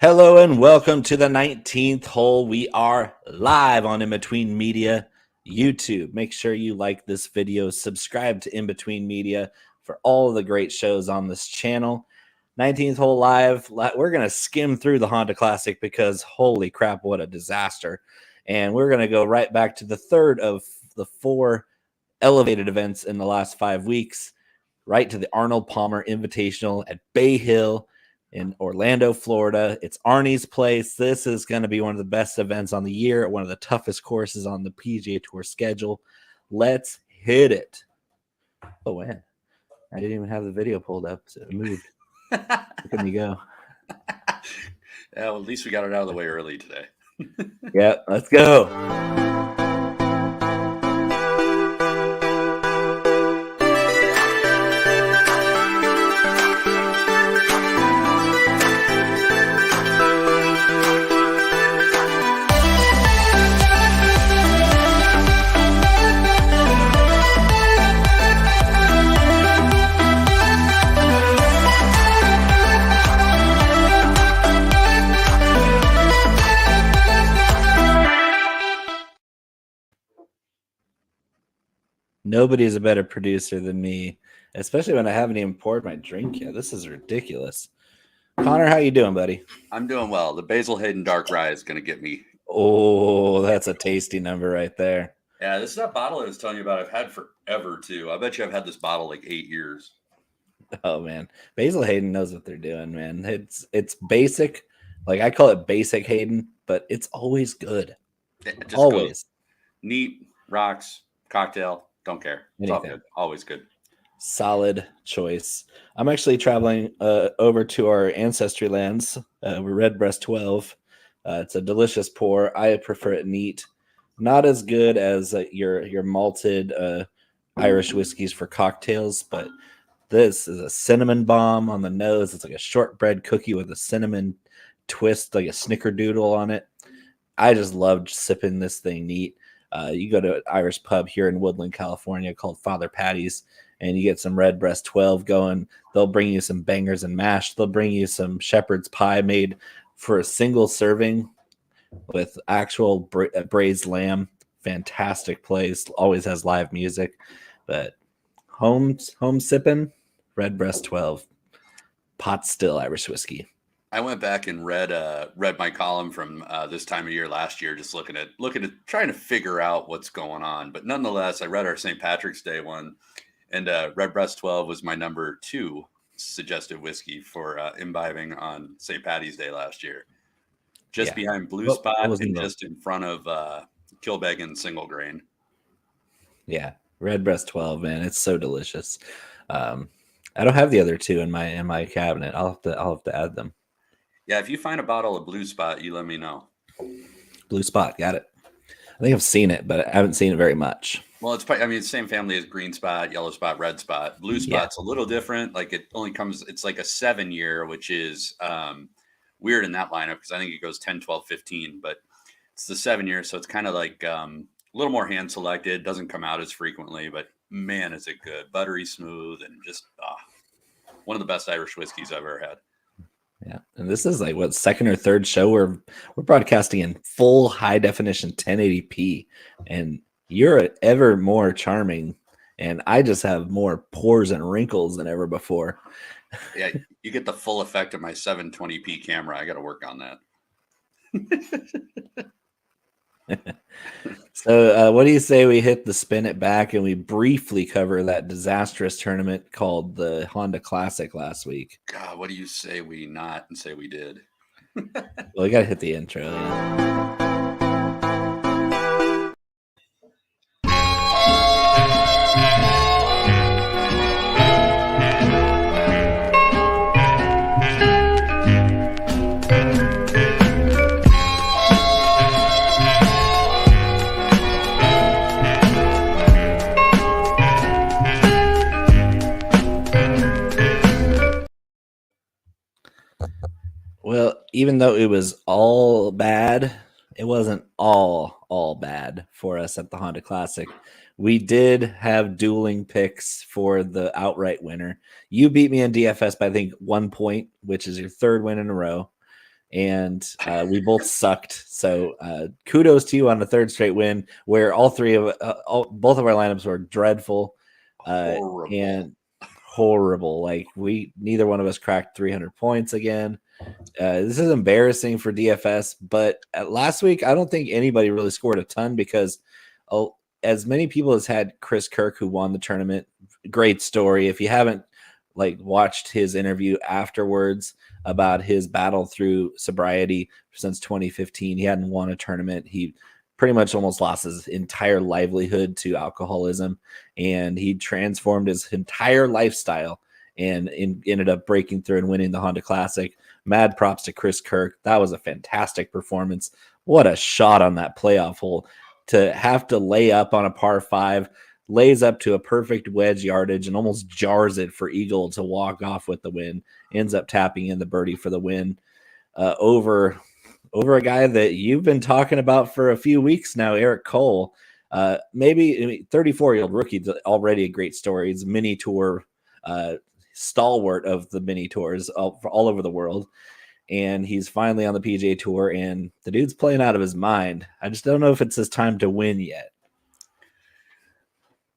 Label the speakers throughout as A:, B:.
A: Hello and welcome to the 19th hole. We are live on In Between Media YouTube. Make sure you like this video, subscribe to In Between Media for all of the great shows on this channel. 19th hole live. We're going to skim through the Honda Classic because holy crap, what a disaster. And we're going to go right back to the third of the four elevated events in the last 5 weeks, right to the Arnold Palmer Invitational at Bay Hill in Orlando, Florida. It's Arnie's place. This is going to be one of the best events on the year, one of the toughest courses on the PGA Tour schedule. Let's hit it. Oh, man. I didn't even have the video pulled up, so it moved. Look at me go.
B: Yeah, well, at least we got it out of the way early today.
A: Yeah, let's go. Nobody's a better producer than me, especially when I haven't even poured my drink yet. This is ridiculous. Connor, how you doing, buddy?
B: I'm doing well. The Basil Hayden Dark Rye is going to get me.
A: Oh, that's a tasty number right there.
B: Yeah, this is that bottle I was telling you about. I've had forever, too. I bet you I've had this bottle like 8 years.
A: Oh, man. Basil Hayden knows what they're doing, man. It's basic. Like, I call it basic Hayden, but it's always good.
B: It just
A: always.
B: Goes neat, rocks, cocktail. Don't care. It's all good. Always good.
A: Solid choice. I'm actually traveling over to our ancestry lands. We're Redbreast 12. It's a delicious pour. I prefer it neat. Not as good as your malted Irish whiskeys for cocktails, but this is a cinnamon bomb on the nose. It's like a shortbread cookie with a cinnamon twist, like a snickerdoodle on it. I just loved sipping this thing neat. You go to an Irish pub here in Woodland, California called Father Patty's, and you get some Redbreast 12 going. They'll bring you some bangers and mash. They'll bring you some shepherd's pie made for a single serving with actual braised lamb. Fantastic place. Always has live music. But home sipping, Redbreast 12. Pot still Irish whiskey.
B: I went back and read my column from this time of year last year, just looking at trying to figure out what's going on. But nonetheless, I read our St. Patrick's Day one, and Redbreast 12 was my number 2 suggested whiskey for imbibing on St. Patty's Day last year, just behind Blue Spot and just in front of Kilbeggan Single Grain.
A: Yeah, Redbreast 12, man, it's so delicious. I don't have the other 2 in my cabinet. I'll have to add them.
B: Yeah, if you find a bottle of Blue Spot, you let me know.
A: Blue Spot, got it. I think I've seen it, but I haven't seen it very much.
B: Well, it's the same family as Green Spot, Yellow Spot, Red Spot. Blue Spot's a little different. Like it only comes, it's like a 7-year, which is weird in that lineup because I think it goes 10, 12, 15, but it's the 7 years. So it's kind of like a little more hand selected, doesn't come out as frequently, but man, is it good. Buttery smooth and just one of the best Irish whiskeys I've ever had.
A: Yeah, and this is like what, second or third show we're broadcasting in full high definition 1080p, and you're ever more charming, and I just have more pores and wrinkles than ever before.
B: Yeah, you get the full effect of my 720p camera. I got to work on that.
A: So what do you say we hit the spin it back and we briefly cover that disastrous tournament called the Honda Classic last week?
B: God, what do you say we not and say we did?
A: Well, we got to hit the intro. Yeah. Well, even though it was all bad, it wasn't all bad for us at the Honda Classic. We did have dueling picks for the outright winner. You beat me in DFS by, I think, 1 point, which is your third win in a row. and we both sucked. So kudos to you on the third straight win, where both of our lineups were dreadful,
B: Horrible.
A: and horrible. Like neither one of us cracked 300 points again. This is embarrassing for DFS, but last week I don't think anybody really scored a ton because as many people as had Chris Kirk, who won the tournament. Great story. If you haven't watched his interview afterwards about his battle through sobriety since 2015, he hadn't won a tournament. He pretty much almost lost his entire livelihood to alcoholism, and he transformed his entire lifestyle and ended up breaking through and winning the Honda Classic. Mad props to Chris Kirk. That was a fantastic performance. What a shot on that playoff hole to have to lay up on a par 5, lays up to a perfect wedge yardage and almost jars it for Eagle to walk off with the win. Ends up tapping in the birdie for the win over a guy that you've been talking about for a few weeks now, Eric Cole. Maybe 34-year-old rookie, already a great story. He's a mini tour stalwart of the mini tours all over the world. And he's finally on the PGA Tour, and the dude's playing out of his mind. I just don't know if it's his time to win yet.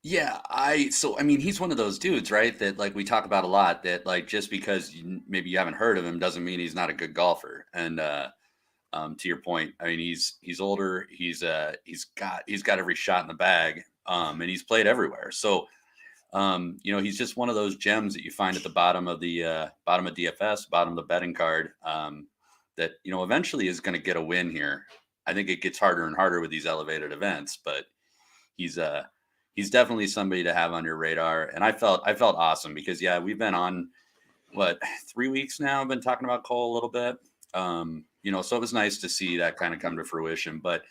B: Yeah, he's one of those dudes, right? That we talk about a lot. That just because maybe you haven't heard of him doesn't mean he's not a good golfer. And to your point, I mean, he's older. He's got every shot in the bag, and he's played everywhere. So, he's just one of those gems that you find at the bottom of the bottom of DFS, bottom of the betting card. That eventually is going to get a win here. I think it gets harder and harder with these elevated events, but he's definitely somebody to have on your radar. And I felt awesome because we've been on 3 weeks now. I've been talking about Cole a little bit. So it was nice to see that kind of come to fruition. But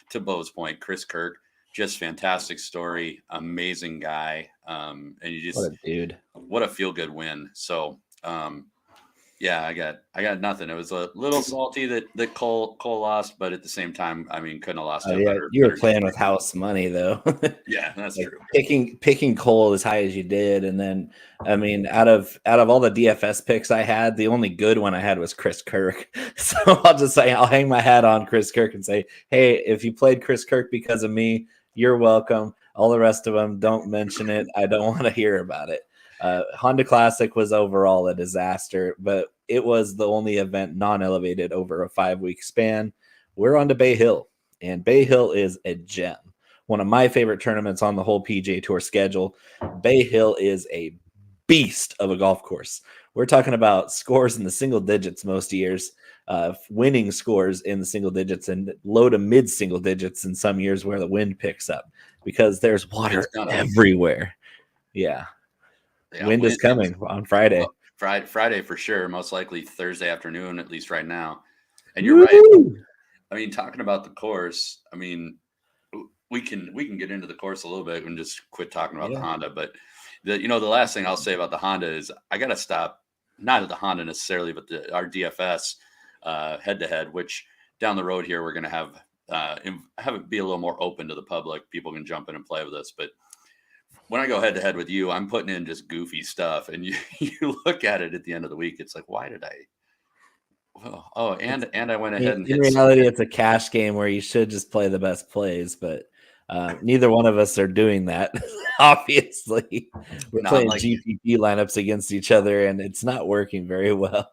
B: to Bo's point, Chris Kirk, just fantastic story, amazing guy. And what a dude, what a feel good win. So, I got nothing. It was a little salty that Cole lost, but at the same time, I mean, couldn't have lost.
A: You were playing with house money though.
B: Yeah, that's true.
A: Picking Cole as high as you did, and then I mean, out of all the DFS picks I had, the only good one I had was Chris Kirk. So I'll just say I'll hang my hat on Chris Kirk and say, hey, if you played Chris Kirk because of me, you're welcome. All the rest of them, don't mention it. I don't want to hear about it. Honda Classic was overall a disaster, but it was the only event non-elevated over a 5-week span. We're on to Bay Hill, and Bay Hill is a gem. One of my favorite tournaments on the whole PGA Tour schedule. Bay Hill is a beast of a golf course. We're talking about scores in the single digits most years, winning scores in the single digits and low to mid single digits in some years where the wind picks up because there's water everywhere. Yeah, wind is coming on Friday.
B: Well, Friday for sure. Most likely Thursday afternoon, at least right now. And you're right. I mean, talking about the course, I mean, we can get into the course a little bit and just quit talking about the Honda. But the last thing I'll say about the Honda is I got to stop, not at the Honda necessarily, but our DFS head to head, which down the road here we're going to have it be a little more open to the public. People can jump in and play with us, but when I go head to head with you, I'm putting in just goofy stuff, and you look at it at the end of the week. It's like, why did I? Oh, and I went ahead and
A: in reality, it's a cash game where you should just play the best plays, but neither one of us are doing that. Obviously, we're playing GPP lineups against each other, and it's not working very well.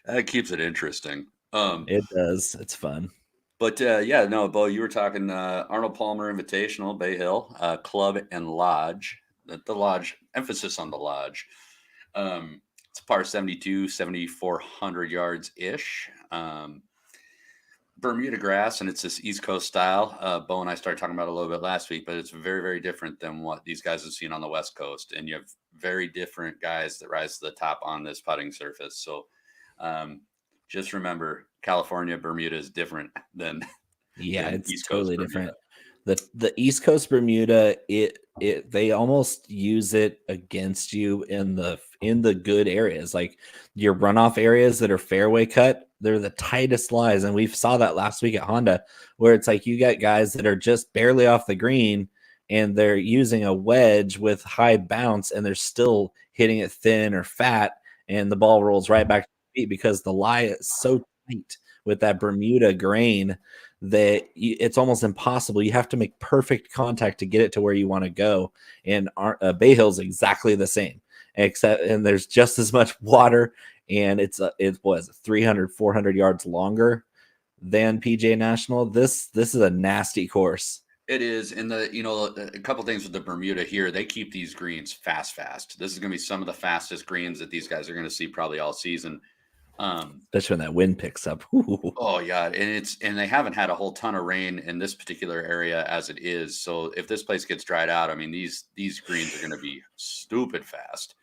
B: That keeps it interesting.
A: It does. It's fun.
B: But Bo, you were talking Arnold Palmer Invitational, Bay Hill, Club and Lodge. The Lodge, emphasis on the Lodge. It's a par 72, 7,400 yards-ish. Bermuda grass, and it's this East Coast style. Bo and I started talking about it a little bit last week, but it's very, very different than what these guys have seen on the West Coast. And you have very different guys that rise to the top on this putting surface. So just remember, California, Bermuda is different than
A: it's East totally Coast different. The East Coast Bermuda, they almost use it against you in the good areas, like your runoff areas that are fairway cut. They're the tightest lies, and we saw that last week at Honda, where it's like you got guys that are just barely off the green, and they're using a wedge with high bounce, and they're still hitting it thin or fat, and the ball rolls right back to feet because the lie is so tight with that Bermuda grain that it's almost impossible. You have to make perfect contact to get it to where you want to go. And Bay Hill's exactly the same, and there's just as much water, and it was 300, 400 yards longer than PGA National. This is a nasty course.
B: It is. And a couple things with the Bermuda here, they keep these greens fast. This is going to be some of the fastest greens that these guys are going to see probably all season.
A: Especially when that wind picks up. Ooh.
B: Oh yeah. And they haven't had a whole ton of rain in this particular area as it is. So if this place gets dried out, I mean, these greens are going to be stupid fast.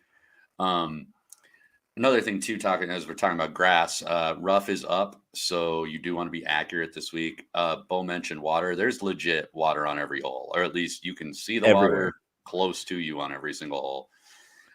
B: Another thing too, as we're talking about grass, rough is up, so you do want to be accurate this week. Bo mentioned water. There's legit water on every hole, or at least you can see the
A: Everywhere.
B: water close to you on every single hole.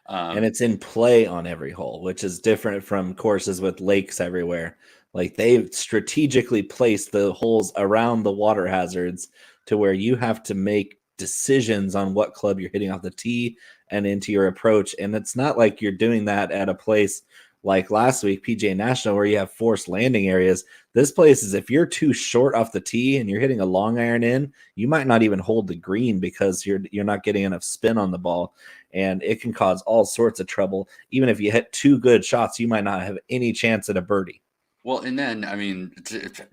A: And it's in play on every hole, which is different from courses with lakes everywhere. Like they strategically place the holes around the water hazards to where you have to make decisions on what club you're hitting off the tee and into your approach. And it's not like you're doing that at a place like last week, PGA National, where you have forced landing areas. This place is, if you're too short off the tee and you're hitting a long iron in, you might not even hold the green because you're not getting enough spin on the ball. And it can cause all sorts of trouble. Even if you hit 2 good shots, you might not have any chance at a birdie.
B: Well, and then, I mean,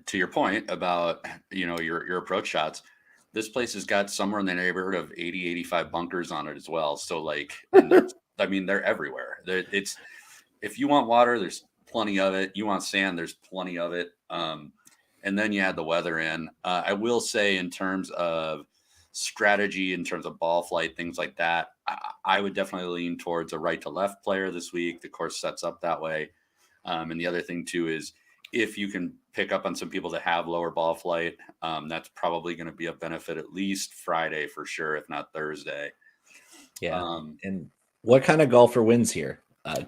B: to your point about, your approach shots, this place has got somewhere in the neighborhood of 80, 85 bunkers on it as well. So they're everywhere. If you want water, there's plenty of it. You want sand, there's plenty of it. And then you add the weather in. I will say, in terms of strategy, in terms of ball flight, things like that, I would definitely lean towards a right to left player this week. The course sets up that way. And the other thing too is, if you can pick up on some people that have lower ball flight, that's probably going to be a benefit at least Friday for sure, if not Thursday.
A: Yeah. And what kind of golfer wins here?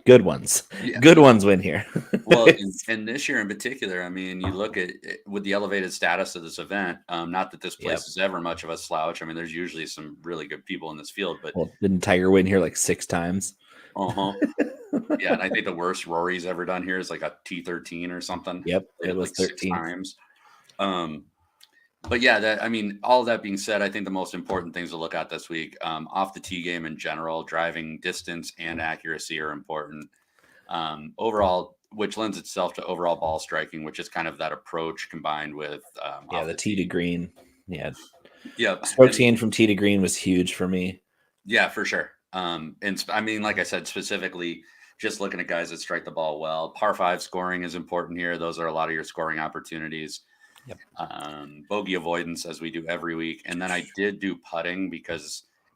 A: Good ones. Yeah. Good ones win here.
B: Well, and this year in particular, I mean, you look at it, with the elevated status of this event, not that this place is ever much of a slouch. I mean, there's usually some really good people in this field, but
A: didn't Tiger win here like 6 times?
B: Yeah, and I think the worst Rory's ever done here is like a T13 or something.
A: Yep, it was like
B: 13 times. But yeah, all of that being said, I think the most important things to look at this week, off the tee game in general, driving distance and accuracy are important. Overall, which lends itself to overall ball striking, which is kind of that approach combined with
A: the tee to green. Yeah.
B: Stroke
A: gain from tee to green was huge for me.
B: Yeah, for sure. And I mean, like I said, specifically just looking at guys that strike the ball well. Par 5 scoring is important here. Those are a lot of your scoring opportunities.
A: Yep.
B: Bogey avoidance, as we do every week. And then I did do putting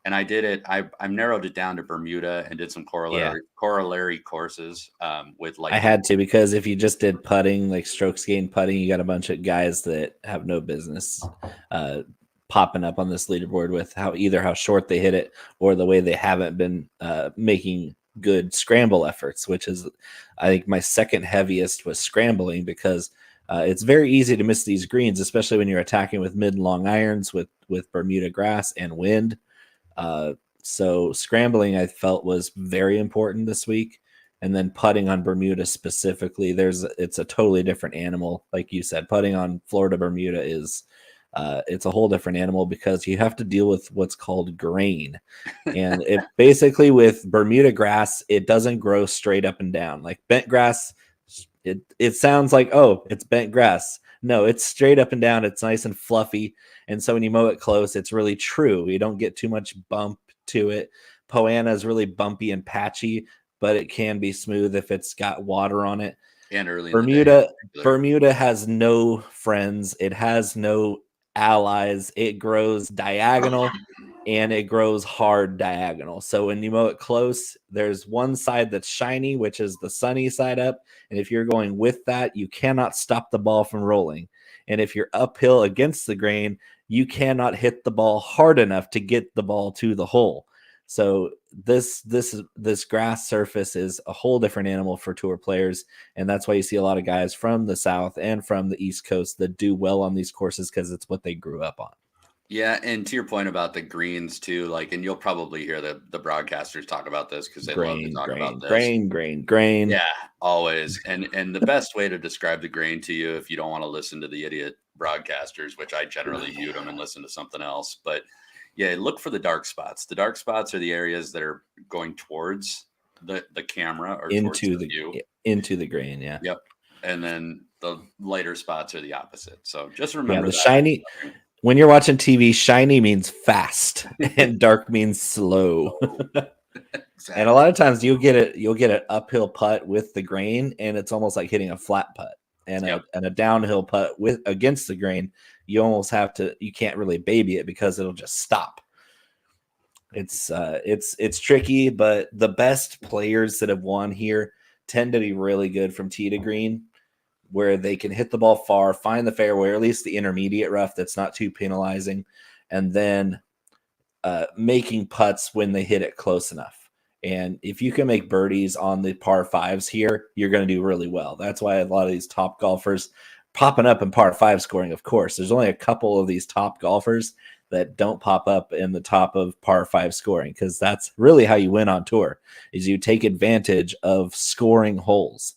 B: I did it. I narrowed it down to Bermuda and did some corollary courses with like.
A: I had to, because if you just did putting, like strokes gained putting, you got a bunch of guys that have no business popping up on this leaderboard with how short they hit it or the way they haven't been making good scramble efforts, which is, I think, my second heaviest was scrambling, because it's very easy to miss these greens, especially when you're attacking with mid and long irons with Bermuda grass and wind. So scrambling, I felt, was very important this week. And then putting on Bermuda specifically, it's a totally different animal. Like you said, putting on Florida Bermuda is it's a whole different animal, because you have to deal with what's called grain. And it basically, with Bermuda grass, it doesn't grow straight up and down. Like bent grass, it sounds like, oh, it's bent grass. No, it's straight up and down. It's nice and fluffy. And so when you mow it close, it's really true. You don't get too much bump to it. Poana is really bumpy and patchy, but it can be smooth if it's got water on it.
B: And early
A: Bermuda has no friends. It has no allies. It grows diagonal and it grows hard diagonal. So when you mow it close, there's one side that's shiny, which is the sunny side up. And if you're going with that, you cannot stop the ball from rolling. And if you're uphill against the grain, you cannot hit the ball hard enough to get the ball to the hole. So this grass surface is a whole different animal for tour players. And that's why you see a lot of guys from the South and from the East Coast that do well on these courses, because it's what they grew up on.
B: Yeah, and to your point about the greens too, like, and you'll probably hear the broadcasters talk about this because they love to
A: Grain,
B: talk about
A: grain,
B: this.
A: grain, grain, grain.
B: Yeah, always. And the best way to describe the grain to you, if you don't want to listen to the idiot broadcasters, which I generally mute them and listen to something else, but yeah, look for the dark spots. The dark spots are the areas that are going towards the camera or towards the view.
A: Into the grain, yeah.
B: Yep. And then the lighter spots are the opposite. So just
A: Yeah,
B: remember
A: the
B: that.
A: shiny when you're watching TV, shiny means fast and dark means slow.
B: Exactly.
A: And a lot of times you'll get an uphill putt with the grain, and it's almost like hitting a flat putt. And
B: Yep.
A: a downhill putt with against the grain, you almost have to, you can't really baby it because it'll just stop. It's tricky, but the best players that have won here tend to be really good from tee to green, where they can hit the ball far, find the fairway, or at least the intermediate rough that's not too penalizing, and then making putts when they hit it close enough. And if you can make birdies on the par fives here, you're going to do really well. That's why a lot of these top golfers popping up in par five scoring, of course. There's only a couple of these top golfers that don't pop up in the top of par five scoring, because that's really how you win on tour, is you take advantage of scoring holes.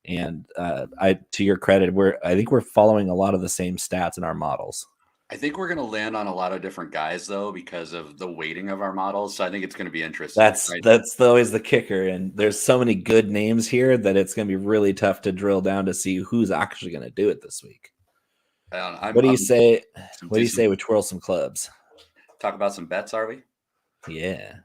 A: And to your credit, I think we're following a lot of the same stats in our models.
B: I think we're going to land on a lot of different guys though, because of the weighting of our models. So I think it's going to be interesting.
A: That's always the kicker. And there's so many good names here that it's going to be really tough to drill down to see who's actually going to do it this week. What do you say? What do you say we twirl some clubs?
B: Talk about some bets, are we?
A: Yeah.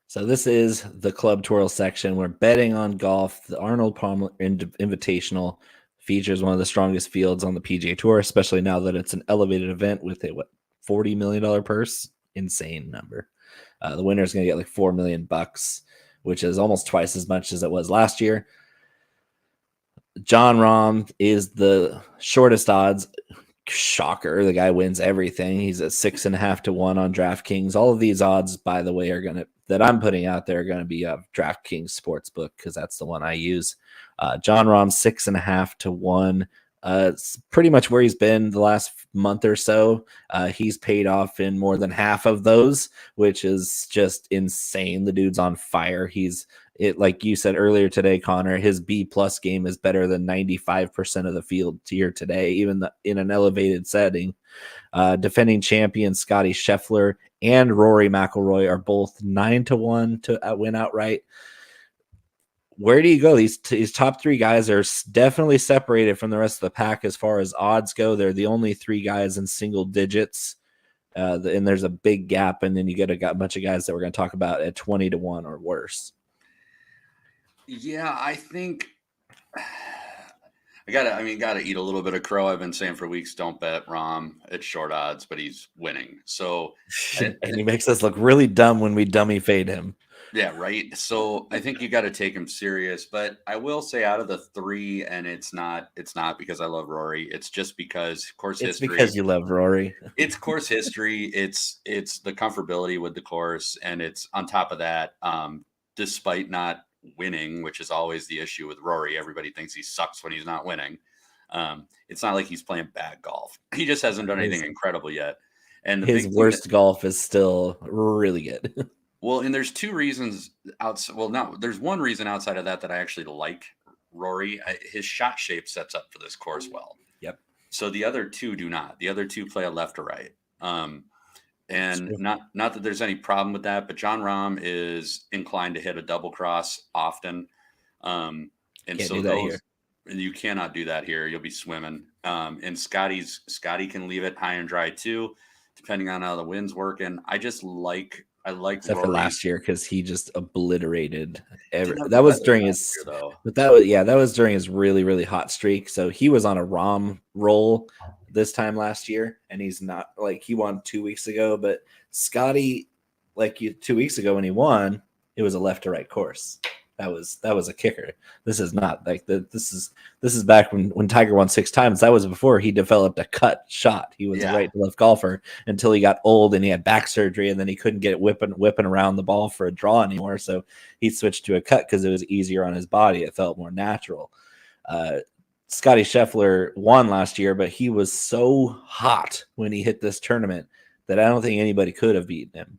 A: So this is the Club Twirl section. We're betting on golf. The Arnold Palmer Invitational features one of the strongest fields on the PGA Tour, especially now that it's an elevated event with a $40 million purse. Insane number. The winner is going to get like $4 million, which is almost twice as much as it was last year. John Rahm is the shortest odds. Shocker, the guy wins everything. He's at 6.5 to 1 on DraftKings. All of these odds, by the way, that I'm putting out there are going to be a DraftKings Sportsbook, because that's the one I use. John Rahm 6.5 to 1. It's pretty much where he's been the last month or so. He's paid off in more than half of those, which is just insane. The dude's on fire. Like you said earlier today, Connor, his B+ game is better than 95% of the field here today, even in an elevated setting. Defending champion Scotty Scheffler and Rory McIlroy are both 9 to 1 to win outright. Where do you go? These top three guys are definitely separated from the rest of the pack as far as odds go. They're the only three guys in single digits, and there's a big gap. And then you get a bunch of guys that we're going to talk about at 20 to 1 or worse.
B: Yeah, I think I gotta eat a little bit of crow. I've been saying for weeks, don't bet Rahm at short odds, but he's winning. So
A: and he makes us look really dumb when we dummy fade him.
B: Yeah, right. So I think you got to take him serious. But I will say, out of the three, and it's not because I love Rory. It's just because course history.
A: It's because you love Rory.
B: It's course history. It's the comfortability with the course, and it's on top of that. Despite not winning, which is always the issue with Rory, everybody thinks he sucks when he's not winning. It's not like he's playing bad golf. He just hasn't done anything incredible yet. And
A: his worst golf is still really good.
B: Well, and there's two reasons outside. Well, no, there's one reason outside of that I actually like Rory. His shot shape sets up for this course well.
A: Yep.
B: So the other two do not. The other two play a left or right. And not that there's any problem with that, but John Rahm is inclined to hit a double cross often. And
A: Can't
B: so
A: do that here.
B: You cannot do that here. You'll be swimming. And Scotty can leave it high and dry too, depending on how the wind's working. I like
A: except
B: Rory.
A: For last year, because he just obliterated that was during his year, but that was during his really, really hot streak. So he was on a Rahm roll this time last year, and he's not, like, he won 2 weeks ago, but Scotty like 2 weeks ago when he won, it was a left to right course. That was a kicker. This is not like this is back when Tiger won 6 times. That was before he developed a cut shot. He was a right to left golfer until he got old and he had back surgery, and then he couldn't get whipping around the ball for a draw anymore. So he switched to a cut because it was easier on his body. It felt more natural. Scotty Scheffler won last year, but he was so hot when he hit this tournament that I don't think anybody could have beaten him.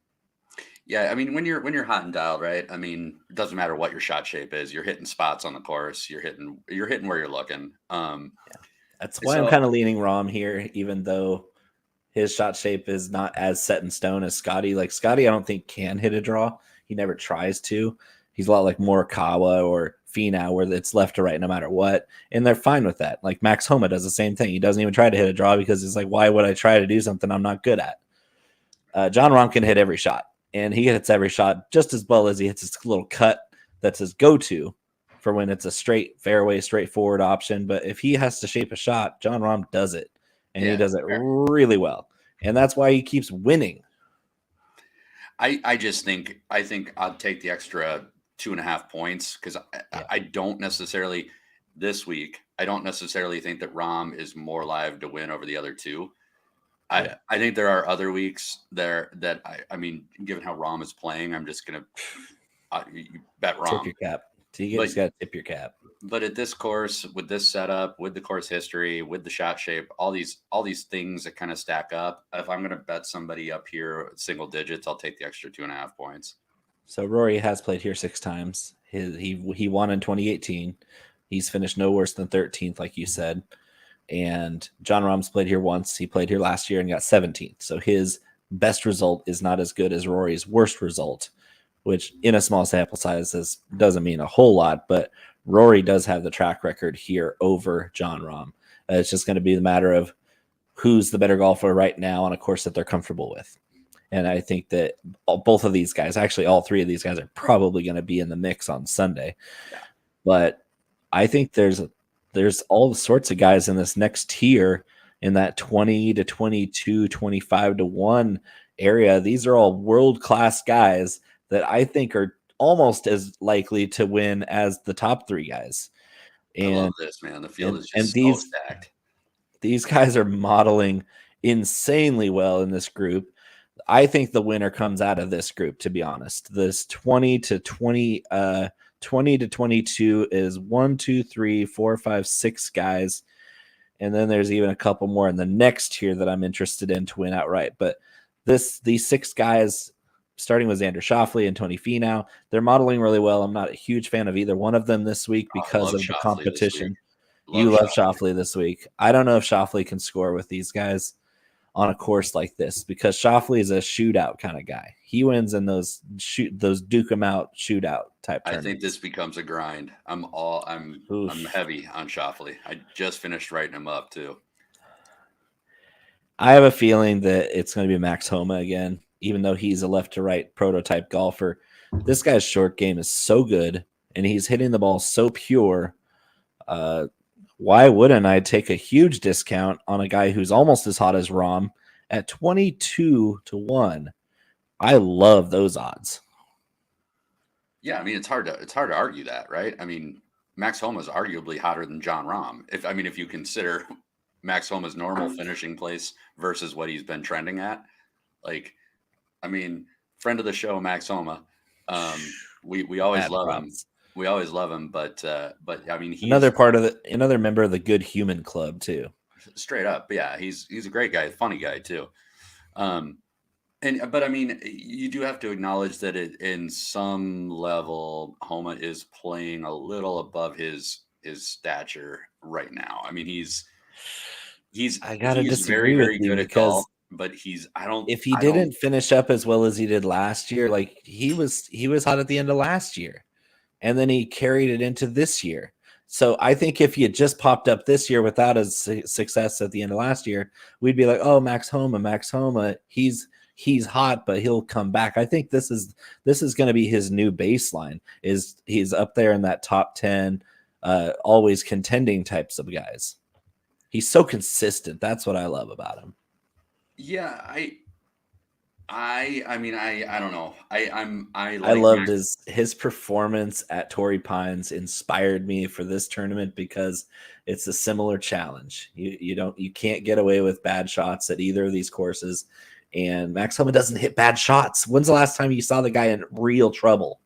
B: Yeah, I mean, when you're hot and dialed, right? I mean, it doesn't matter what your shot shape is. You're hitting spots on the course. You're hitting where you're looking.
A: That's why I'm kind of leaning Rahm here, even though his shot shape is not as set in stone as Scotty. Like Scotty, I don't think can hit a draw. He never tries to. He's a lot like Morikawa or Finau, where it's left to right no matter what, and they're fine with that. Like Max Homa does the same thing. He doesn't even try to hit a draw because he's like, why would I try to do something I'm not good at? John Rahm can hit every shot. And he hits every shot just as well as he hits his little cut that's his go-to for when it's a straight fairway, straightforward option. But if he has to shape a shot, John Rahm does it. And he does it really well. And that's why he keeps winning.
B: I think I'll take the extra 2.5 points because I don't necessarily this week. I don't necessarily think that Rahm is more live to win over the other two. I think there are other weeks there that I mean, given how Rahm is playing, I'm just gonna bet Rahm.
A: Tip your cap. You just gotta tip your cap.
B: But at this course, with this setup, with the course history, with the shot shape, all these things that kind of stack up. If I'm gonna bet somebody up here single digits, I'll take the extra 2.5 points.
A: So Rory has played here 6 times. He won in 2018. He's finished no worse than 13th, like you said. And John Rahm's played here once. He played here last year and got 17th. So his best result is not as good as Rory's worst result, which in a small sample size doesn't mean a whole lot. But Rory does have the track record here over John Rahm. It's just going to be the matter of who's the better golfer right now on a course that they're comfortable with. And I think that both of these guys, actually all 3 of these guys, are probably going to be in the mix on Sunday.
B: Yeah.
A: But I think there's all sorts of guys in this next tier in that 20 to 22, 25 to 1 area. These are all world-class guys that I think are almost as likely to win as the top 3 guys.
B: And I love this, man. The field is just so stacked.
A: These guys are modeling insanely well in this group. I think the winner comes out of this group, to be honest. This 20 to 22 is 1, 2, 3, 4, 5, 6 guys. And then there's even a couple more in the next tier that I'm interested in to win outright. But these 6 guys, starting with Xander Schauffele and Tony Finau, they're modeling really well. I'm not a huge fan of either one of them this week because of the competition. You love Schauffele this week. I don't know if Schauffele can score with these guys on a course like this because Schauffele is a shootout kind of guy. He wins in those duke 'em out shootout type tournaments.
B: I think this becomes a grind. I'm heavy on Schauffele. I just finished writing him up too.
A: I have a feeling that it's going to be Max Homa again, even though he's a left to right prototype golfer. This guy's short game is so good and he's hitting the ball so pure. Why wouldn't I take a huge discount on a guy who's almost as hot as Rahm at 22 to 1? I love those odds.
B: Yeah, I mean it's hard to argue that, right? I mean, Max Homa is arguably hotter than John Rahm. If you consider Max Homa's normal finishing place versus what he's been trending at, like, I mean, friend of the show, Max Homa. We always love him. We always love him, but I mean, he's
A: another member of the Good Human Club too.
B: Straight up, yeah, he's a great guy, funny guy too. But I mean, you do have to acknowledge that in some level, Homa is playing a little above his stature right now. I mean, he's very very good at golf, but if he didn't
A: finish up as well as he did last year, like he was hot at the end of last year. And then he carried it into this year. So I think if he had just popped up this year without his success at the end of last year, we'd be like, oh, Max Homa, he's hot, but he'll come back. I think this is going to be his new baseline. He's up there in that top 10, always contending types of guys. He's so consistent. That's what I love about him.
B: Yeah, I don't know. I
A: I
B: like
A: loved
B: Max.
A: his performance at Torrey Pines inspired me for this tournament because it's a similar challenge. You can't get away with bad shots at either of these courses, and Max Homa doesn't hit bad shots. When's the last time you saw the guy in real trouble?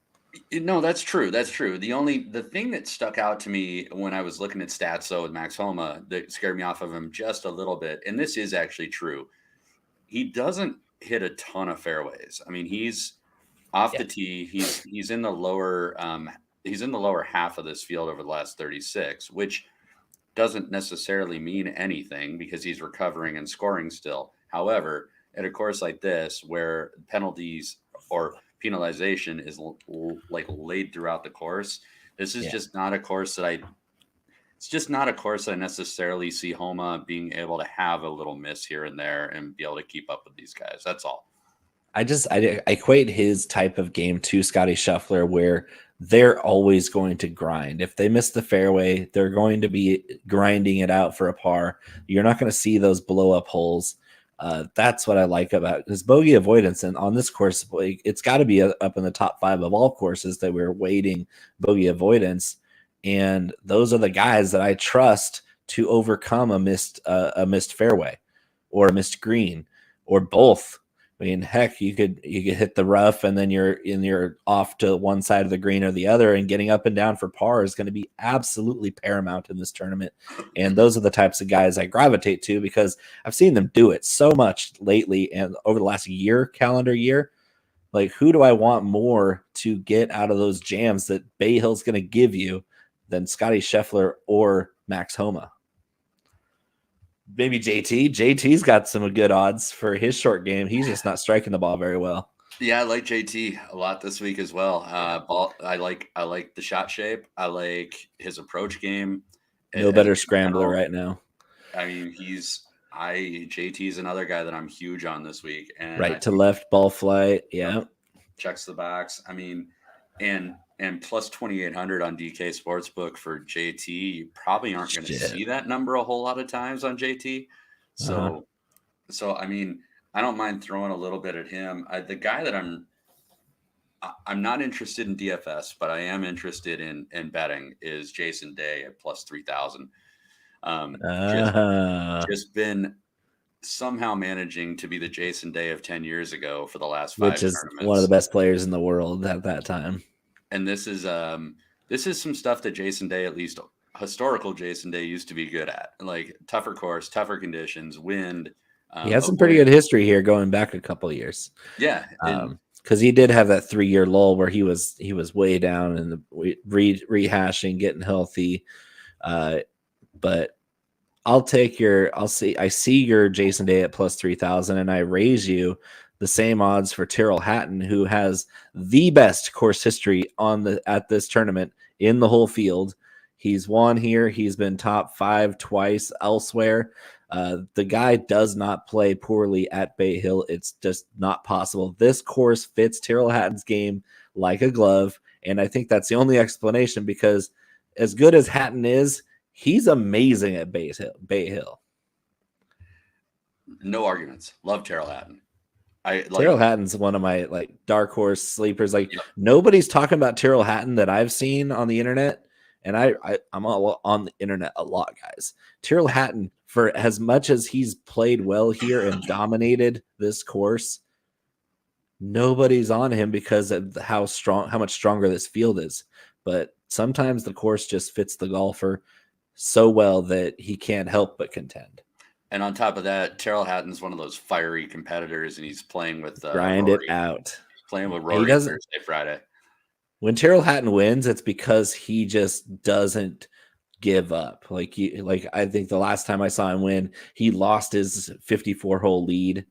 B: No, that's true. That's true. The thing that stuck out to me when I was looking at stats though with Max Homa that scared me off of him just a little bit, and this is actually true. He doesn't hit a ton of fairways. I mean, he's off
A: Yeah,
B: the tee. He's in the lower he's in the lower half of this field over the last 36, which doesn't necessarily mean anything because he's recovering and scoring still. However, at a course like this where penalties or penalization is like laid throughout the course, this is
A: yeah.
B: just not a course that I it's just not a course I necessarily see Homa being able to have a little miss here and there and be able to keep up with these guys. That's all.
A: I equate his type of game to Scotty Scheffler, where they're always going to grind. If they miss the fairway, they're going to be grinding it out for a par. You're not going to see those blow up holes. That's what I like about his bogey avoidance. And on this course, it's got to be up in the top 5 of all courses that we're weighting bogey avoidance. And those are the guys that I trust to overcome a missed fairway or a missed green or both. I mean, heck, you could hit the rough and then you're off to one side of the green or the other, and getting up and down for par is going to be absolutely paramount in this tournament. And those are the types of guys I gravitate to because I've seen them do it so much lately and over the last calendar year. Like, who do I want more to get out of those jams that Bay Hill's going to give you than Scotty Scheffler or Max Homa? Maybe JT. JT's got some good odds for his short game. He's just not striking the ball very well.
B: Yeah, I like JT a lot this week as well. I like the shot shape. I like his approach game.
A: No better scrambler right now.
B: I mean, JT's another guy that I'm huge on this week. And
A: right to left ball flight. Yeah.
B: Checks the box. I mean, and plus 2,800 on DK Sportsbook for JT. You probably aren't going to see that number a whole lot of times on JT. So, I mean, I don't mind throwing a little bit at him. The guy that I'm not interested in DFS, but I am interested in betting is Jason Day at plus 3,000. Just been somehow managing to be the Jason Day of 10 years ago for the last 5 tournaments.
A: Which is one of the best players in the world at that time.
B: And this is some stuff that Jason Day, at least historical Jason Day, used to be good at, like tougher course, tougher conditions, wind.
A: He has some pretty good history here going back a couple of years.
B: Yeah.
A: Because he did have that 3-year lull where he was way down and rehashing, getting healthy. But I see your Jason Day at plus 3,000, and I raise you the same odds for Tyrrell Hatton, who has the best course history at this tournament in the whole field. He's won here. He's been top 5 twice elsewhere. The guy does not play poorly at Bay Hill. It's just not possible. This course fits Tyrrell Hatton's game like a glove, and I think that's the only explanation, because as good as Hatton is, he's amazing at Bay Hill.
B: No arguments. Love Tyrrell Hatton.
A: Tyrrell Hatton's one of my dark horse sleepers. Nobody's talking about Tyrrell Hatton that I've seen on the internet, and I'm on the internet a lot, guys. Tyrrell Hatton, for as much as he's played well here and dominated this course, nobody's on him because of how much stronger this field is. But sometimes the course just fits the golfer so well that he can't help but contend.
B: And on top of that, Tyrrell Hatton's one of those fiery competitors, and he's playing with
A: grind
B: Rory.
A: it out.
B: Playing with Rory Thursday, Friday.
A: When Tyrrell Hatton wins, it's because he just doesn't give up. I think the last time I saw him win, he lost his 54-hole lead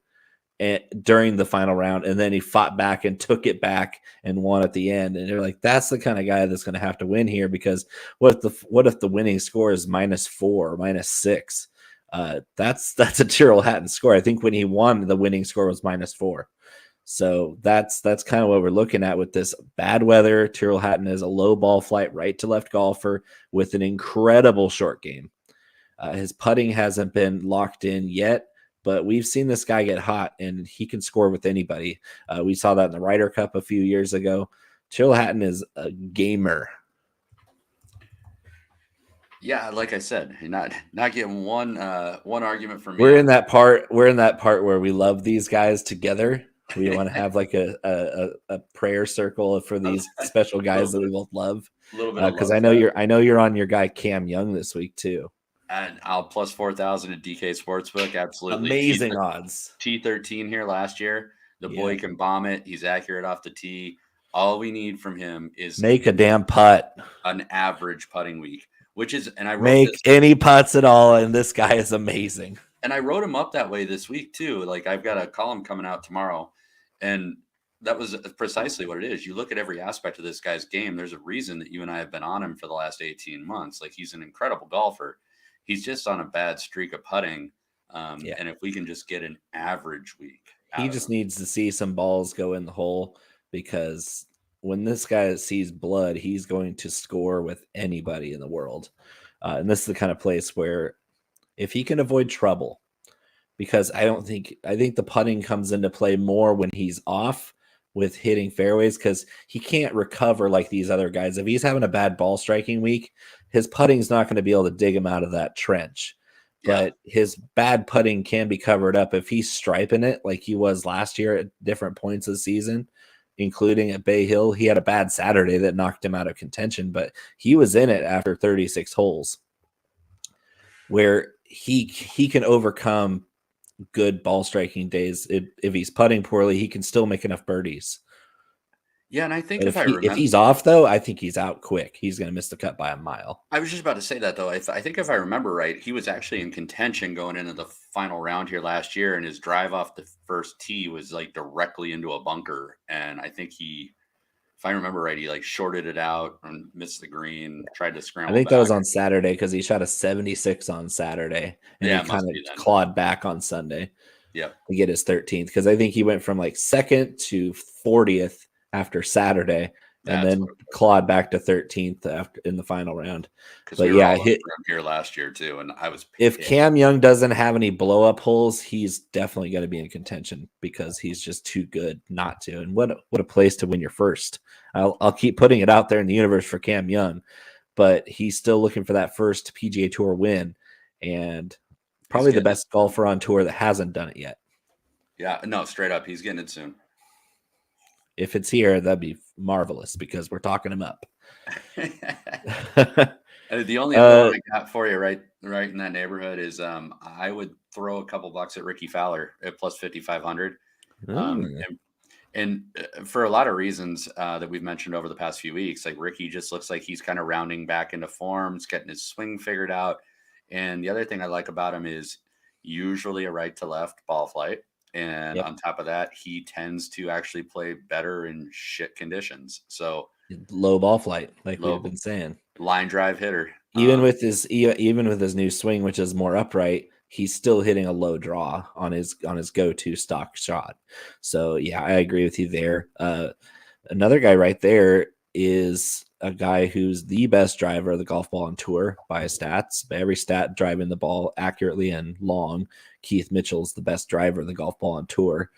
A: during the final round, and then he fought back and took it back and won at the end. And they're like, that's the kind of guy that's going to have to win here, because what if the winning score is -4 or -6? That's a Tyrrell Hatton score. I think when he won, the winning score was -4. So that's kind of what we're looking at with this bad weather. Tyrrell Hatton is a low ball flight, right to left golfer with an incredible short game. His putting hasn't been locked in yet, but we've seen this guy get hot, and he can score with anybody. We saw that in the Ryder Cup a few years ago. Chilhatton is a gamer.
B: Yeah, like I said, not getting one argument from me.
A: We're in that part where we love these guys together. We want to have like a prayer circle for these special guys that we both love. Because I know you're on your guy Cam Young this week too.
B: And I'll plus 4,000 at DK Sportsbook. Absolutely
A: amazing odds.
B: T13 here last year. The boy can bomb it. He's accurate off the tee. All we need from him is
A: make a damn putt.
B: An average putting week, which is, and I wrote
A: make any putts at all, and this guy is amazing.
B: And I wrote him up that way this week too. Like I've got a column coming out tomorrow, and that was precisely what it is. You look at every aspect of this guy's game. There's a reason that you and I have been on him for the last 18 months. Like he's an incredible golfer. He's just on a bad streak of putting. And if we can just get an average week,
A: he just needs to see some balls go in the hole, because when this guy sees blood, he's going to score with anybody in the world. And this is the kind of place where if he can avoid trouble, because I think the putting comes into play more when he's off with hitting fairways, because he can't recover like these other guys. If he's having a bad ball striking week, his putting's not going to be able to dig him out of that trench. But his bad putting can be covered up if he's striping it like he was last year at different points of the season, including at Bay Hill. He had a bad Saturday that knocked him out of contention, but he was in it after 36 holes, where he can overcome good ball striking days. If he's putting poorly, he can still make enough birdies.
B: Yeah, and I think
A: if he's off, though, I think he's out quick. He's going to miss the cut by a mile.
B: I was just about to say that, though. I think if I remember right, he was actually in contention going into the final round here last year, and his drive off the first tee was like directly into a bunker. And I think if I remember right, he like shorted it out and missed the green, tried to scramble.
A: I think that was on Saturday, because he shot a 76 on Saturday, and he kind of clawed back on Sunday.
B: To
A: get his 13th, because I think he went from like second to 40th after Saturday, and then clawed back to 13th after in the final round.
B: But I hit here last year too, and I was.
A: If Cam Young doesn't have any blow up holes, he's definitely going to be in contention, because he's just too good not to. And what a place to win your first. I'll keep putting it out there in the universe for Cam Young, but he's still looking for that first PGA Tour win, and probably the best golfer on tour that hasn't done it yet.
B: Yeah, no, straight up, he's getting it soon.
A: If it's here, that'd be marvelous, because we're talking him up.
B: The only other one I got for you right in that neighborhood is I would throw a couple bucks at Ricky Fowler at plus 5,500. And for a lot of reasons that we've mentioned over the past few weeks, like Ricky just looks like he's kind of rounding back into form, he's getting his swing figured out. And the other thing I like about him is usually a right to left ball flight. And on top of that, he tends to actually play better in shit conditions. So
A: low ball flight, like we've been saying,
B: line drive hitter.
A: Even with his new swing, which is more upright, he's still hitting a low draw on his go-to stock shot. So yeah, I agree with you there. Another guy right there is a guy who's the best driver of the golf ball on tour by stats. By every stat, driving the ball accurately and long, Keith Mitchell's the best driver of the golf ball on tour.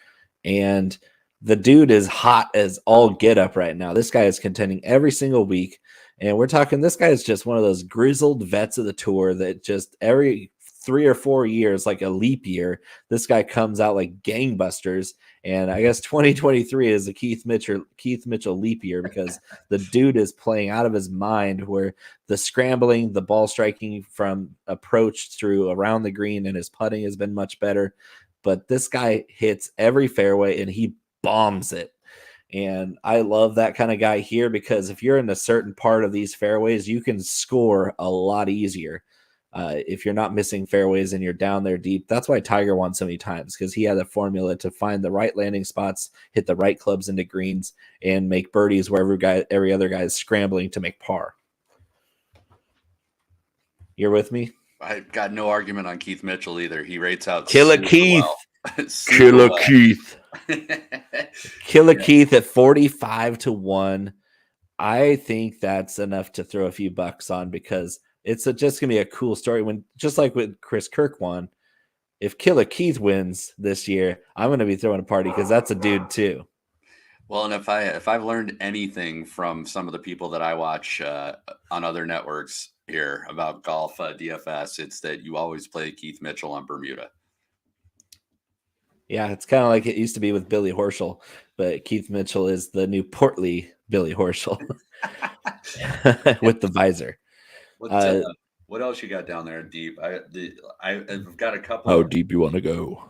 A: And the dude is hot as all get up right now. This guy is contending every single week. And we're talking, this guy is just one of those grizzled vets of the tour that just every 3 or 4 years, like a leap year, this guy comes out like gangbusters. And I guess 2023 is a Keith Mitchell leap year, because the dude is playing out of his mind, where the scrambling, the ball striking from approach through around the green, and his putting has been much better. But this guy hits every fairway and he bombs it. And I love that kind of guy here, because if you're in a certain part of these fairways, you can score a lot easier. If you're not missing fairways and you're down there deep. That's why Tiger won so many times, because he had a formula to find the right landing spots, hit the right clubs into greens, and make birdies where every other guy is scrambling to make par. You're with me?
B: I got no argument on Keith Mitchell either. He rates out
A: Killer Keith. Killer Keith. Killer Keith at 45-1. I think that's enough to throw a few bucks on, because it's just going to be a cool story. When, just like with Chris Kirk won, if Killer Keith wins this year, I'm going to be throwing a party because that's a dude too.
B: Well, and if I've learned anything from some of the people that I watch on other networks here about golf DFS, it's that you always play Keith Mitchell on Bermuda.
A: Yeah, it's kind of like it used to be with Billy Horschel, but Keith Mitchell is the new portly Billy Horschel with the visor.
B: What else you got down there deep? I've got a couple.
A: How deep you want to go?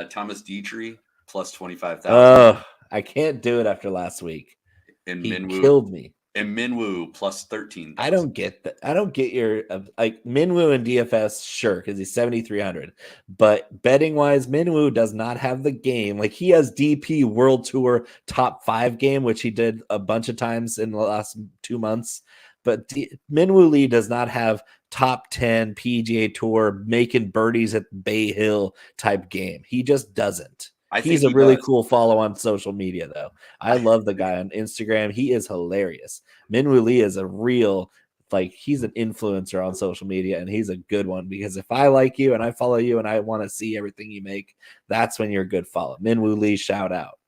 B: Thomas Dietrich plus 25,000.
A: Oh, I can't do it after last week.
B: And
A: he killed me.
B: And Minwoo plus 13,000.
A: I don't get that. I don't get your like Minwoo and DFS, sure, because he's 7,300. But betting wise, Minwoo does not have the game. Like he has DP World Tour top 5 game, which he did a bunch of times in the last 2 months. But Minwoo Lee does not have top 10 PGA Tour making birdies at Bay Hill type game. He just doesn't. He's a really cool follow on social media, though. I love the guy on Instagram. He is hilarious. Minwoo Lee is a real, like, he's an influencer on social media, and he's a good one because if I like you and I follow you and I want to see everything you make, that's when you're a good follow. Minwoo Lee, shout out.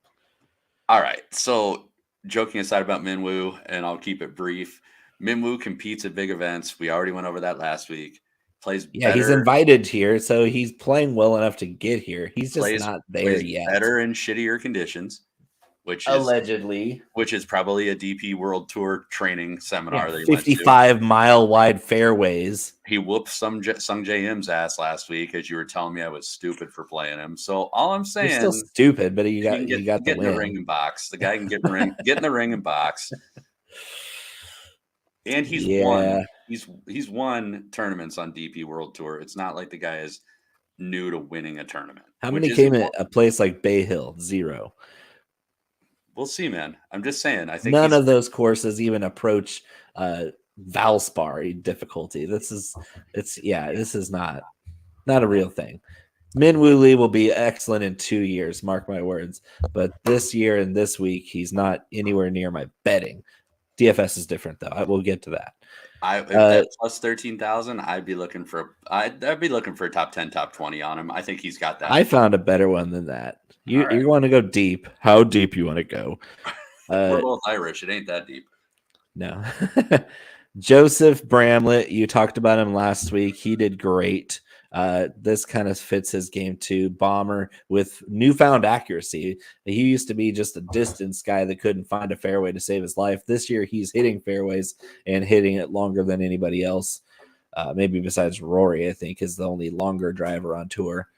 B: All right. So, joking aside about Minwoo, and I'll keep it brief. Minwoo competes at big events. We already went over that last week. Plays better.
A: He's invited here, so he's playing well enough to get here. He's just not there yet.
B: Better in shittier conditions, which is
A: allegedly,
B: which is probably a DP World Tour training seminar.
A: Yeah, 55-mile wide fairways.
B: He whooped Sung Jae Im's ass last week, as you were telling me I was stupid for playing him. So all I'm saying,
A: you're still stupid, but you got
B: the
A: win.
B: In the ring and box. The guy can get in the ring and box. And he's won. He's won tournaments on DP World Tour. It's not like the guy is new to winning a tournament.
A: How many came at a place like Bay Hill? 0.
B: We'll see, man. I'm just saying. I think
A: none of those courses even approach Valspar difficulty. This is not a real thing. Minwoo Lee will be excellent in 2 years, mark my words. But this year and this week, he's not anywhere near my betting. DFS is different, though. I will get to that.
B: If that plus 13,000, I'd be looking for a top 10, top 20 on him. I think he's got that.
A: I found a better one than that. You want to go deep? How deep you want to go?
B: We're both Irish. It ain't that deep.
A: No. Joseph Bramlett, you talked about him last week. He did great. This kind of fits his game too. Bomber with newfound accuracy. He used to be just a distance guy that couldn't find a fairway to save his life. This year, he's hitting fairways and hitting it longer than anybody else. Maybe besides Rory, I think, is the only longer driver on tour.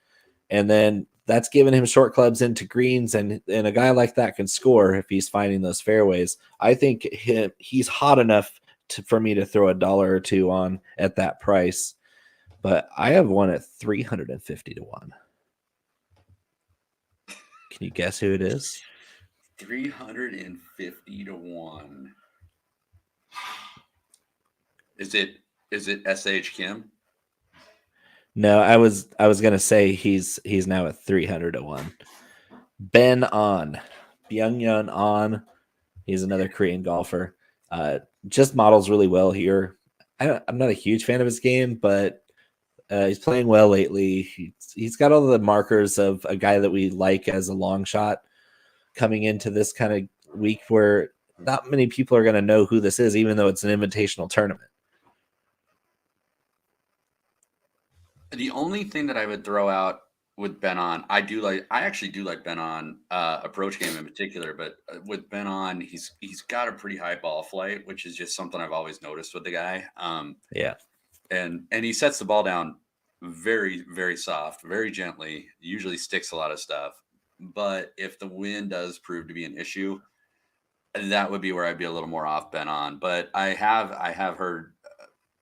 A: And then that's given him short clubs into greens, and a guy like that can score if he's finding those fairways. I think he's hot enough for me to throw $1 or $2 on at that price. But I have one at 350 to 1. Can you guess who it is?
B: 350 to 1. Is it SH Kim?
A: No, I was gonna say he's now at 300 to 1. Ben On, Byung-Yeon On. He's another Korean golfer. Just models really well here. I'm not a huge fan of his game, but he's playing well lately. He's got all the markers of a guy that we like as a long shot coming into this kind of week where not many people are going to know who this is, even though it's an invitational tournament.
B: The only thing that I would throw out with Ben On, I actually do like Ben On approach game in particular, but with Ben On, he's got a pretty high ball flight, which is just something I've always noticed with the guy.
A: Yeah.
B: And he sets the ball down very, very soft, very gently, usually sticks a lot of stuff. But if the wind does prove to be an issue, that would be where I'd be a little more off Ben On. But I have heard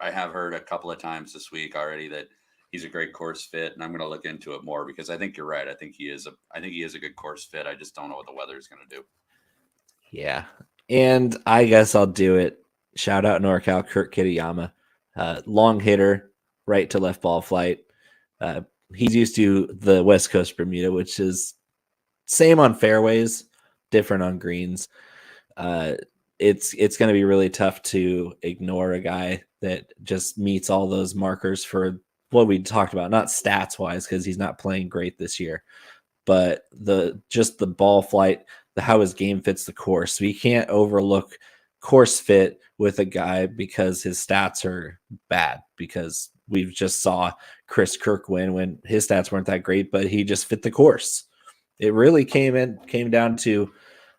B: a couple of times this week already that he's a great course fit, and I'm going to look into it more because I think you're right. I think he is a good course fit. I just don't know what the weather is going to do.
A: Yeah. And I guess I'll do it. Shout out NorCal, Kurt Kitayama. Long hitter, right to left ball flight. He's used to the West Coast Bermuda, which is same on fairways, different on greens. It's going to be really tough to ignore a guy that just meets all those markers for what we talked about, not stats wise, because he's not playing great this year, but just the ball flight, how his game fits the course. So you can't overlook course fit with a guy because his stats are bad, because we've just saw Chris Kirk win when his stats weren't that great, but he just fit the course. It really came down to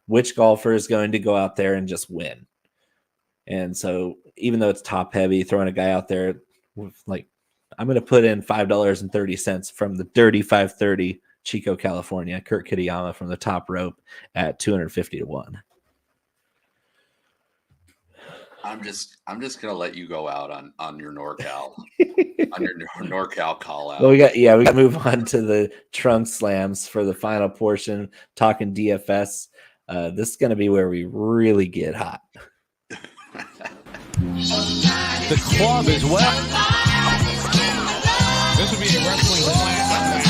A: which golfer is going to go out there and just win. And so even though it's top heavy, throwing a guy out there with like, I'm going to put in $5.30 from the Dirty 530 Chico, California, Kurt Kitayama from the top rope at 250 to 1.
B: I'm just gonna let you go out on your NorCal on your NorCal call out.
A: Well, we got to move on to the trunk slams for the final portion. Talking DFS, this is going to be where we really get hot.
C: The club as well. This would be a wrestling slam.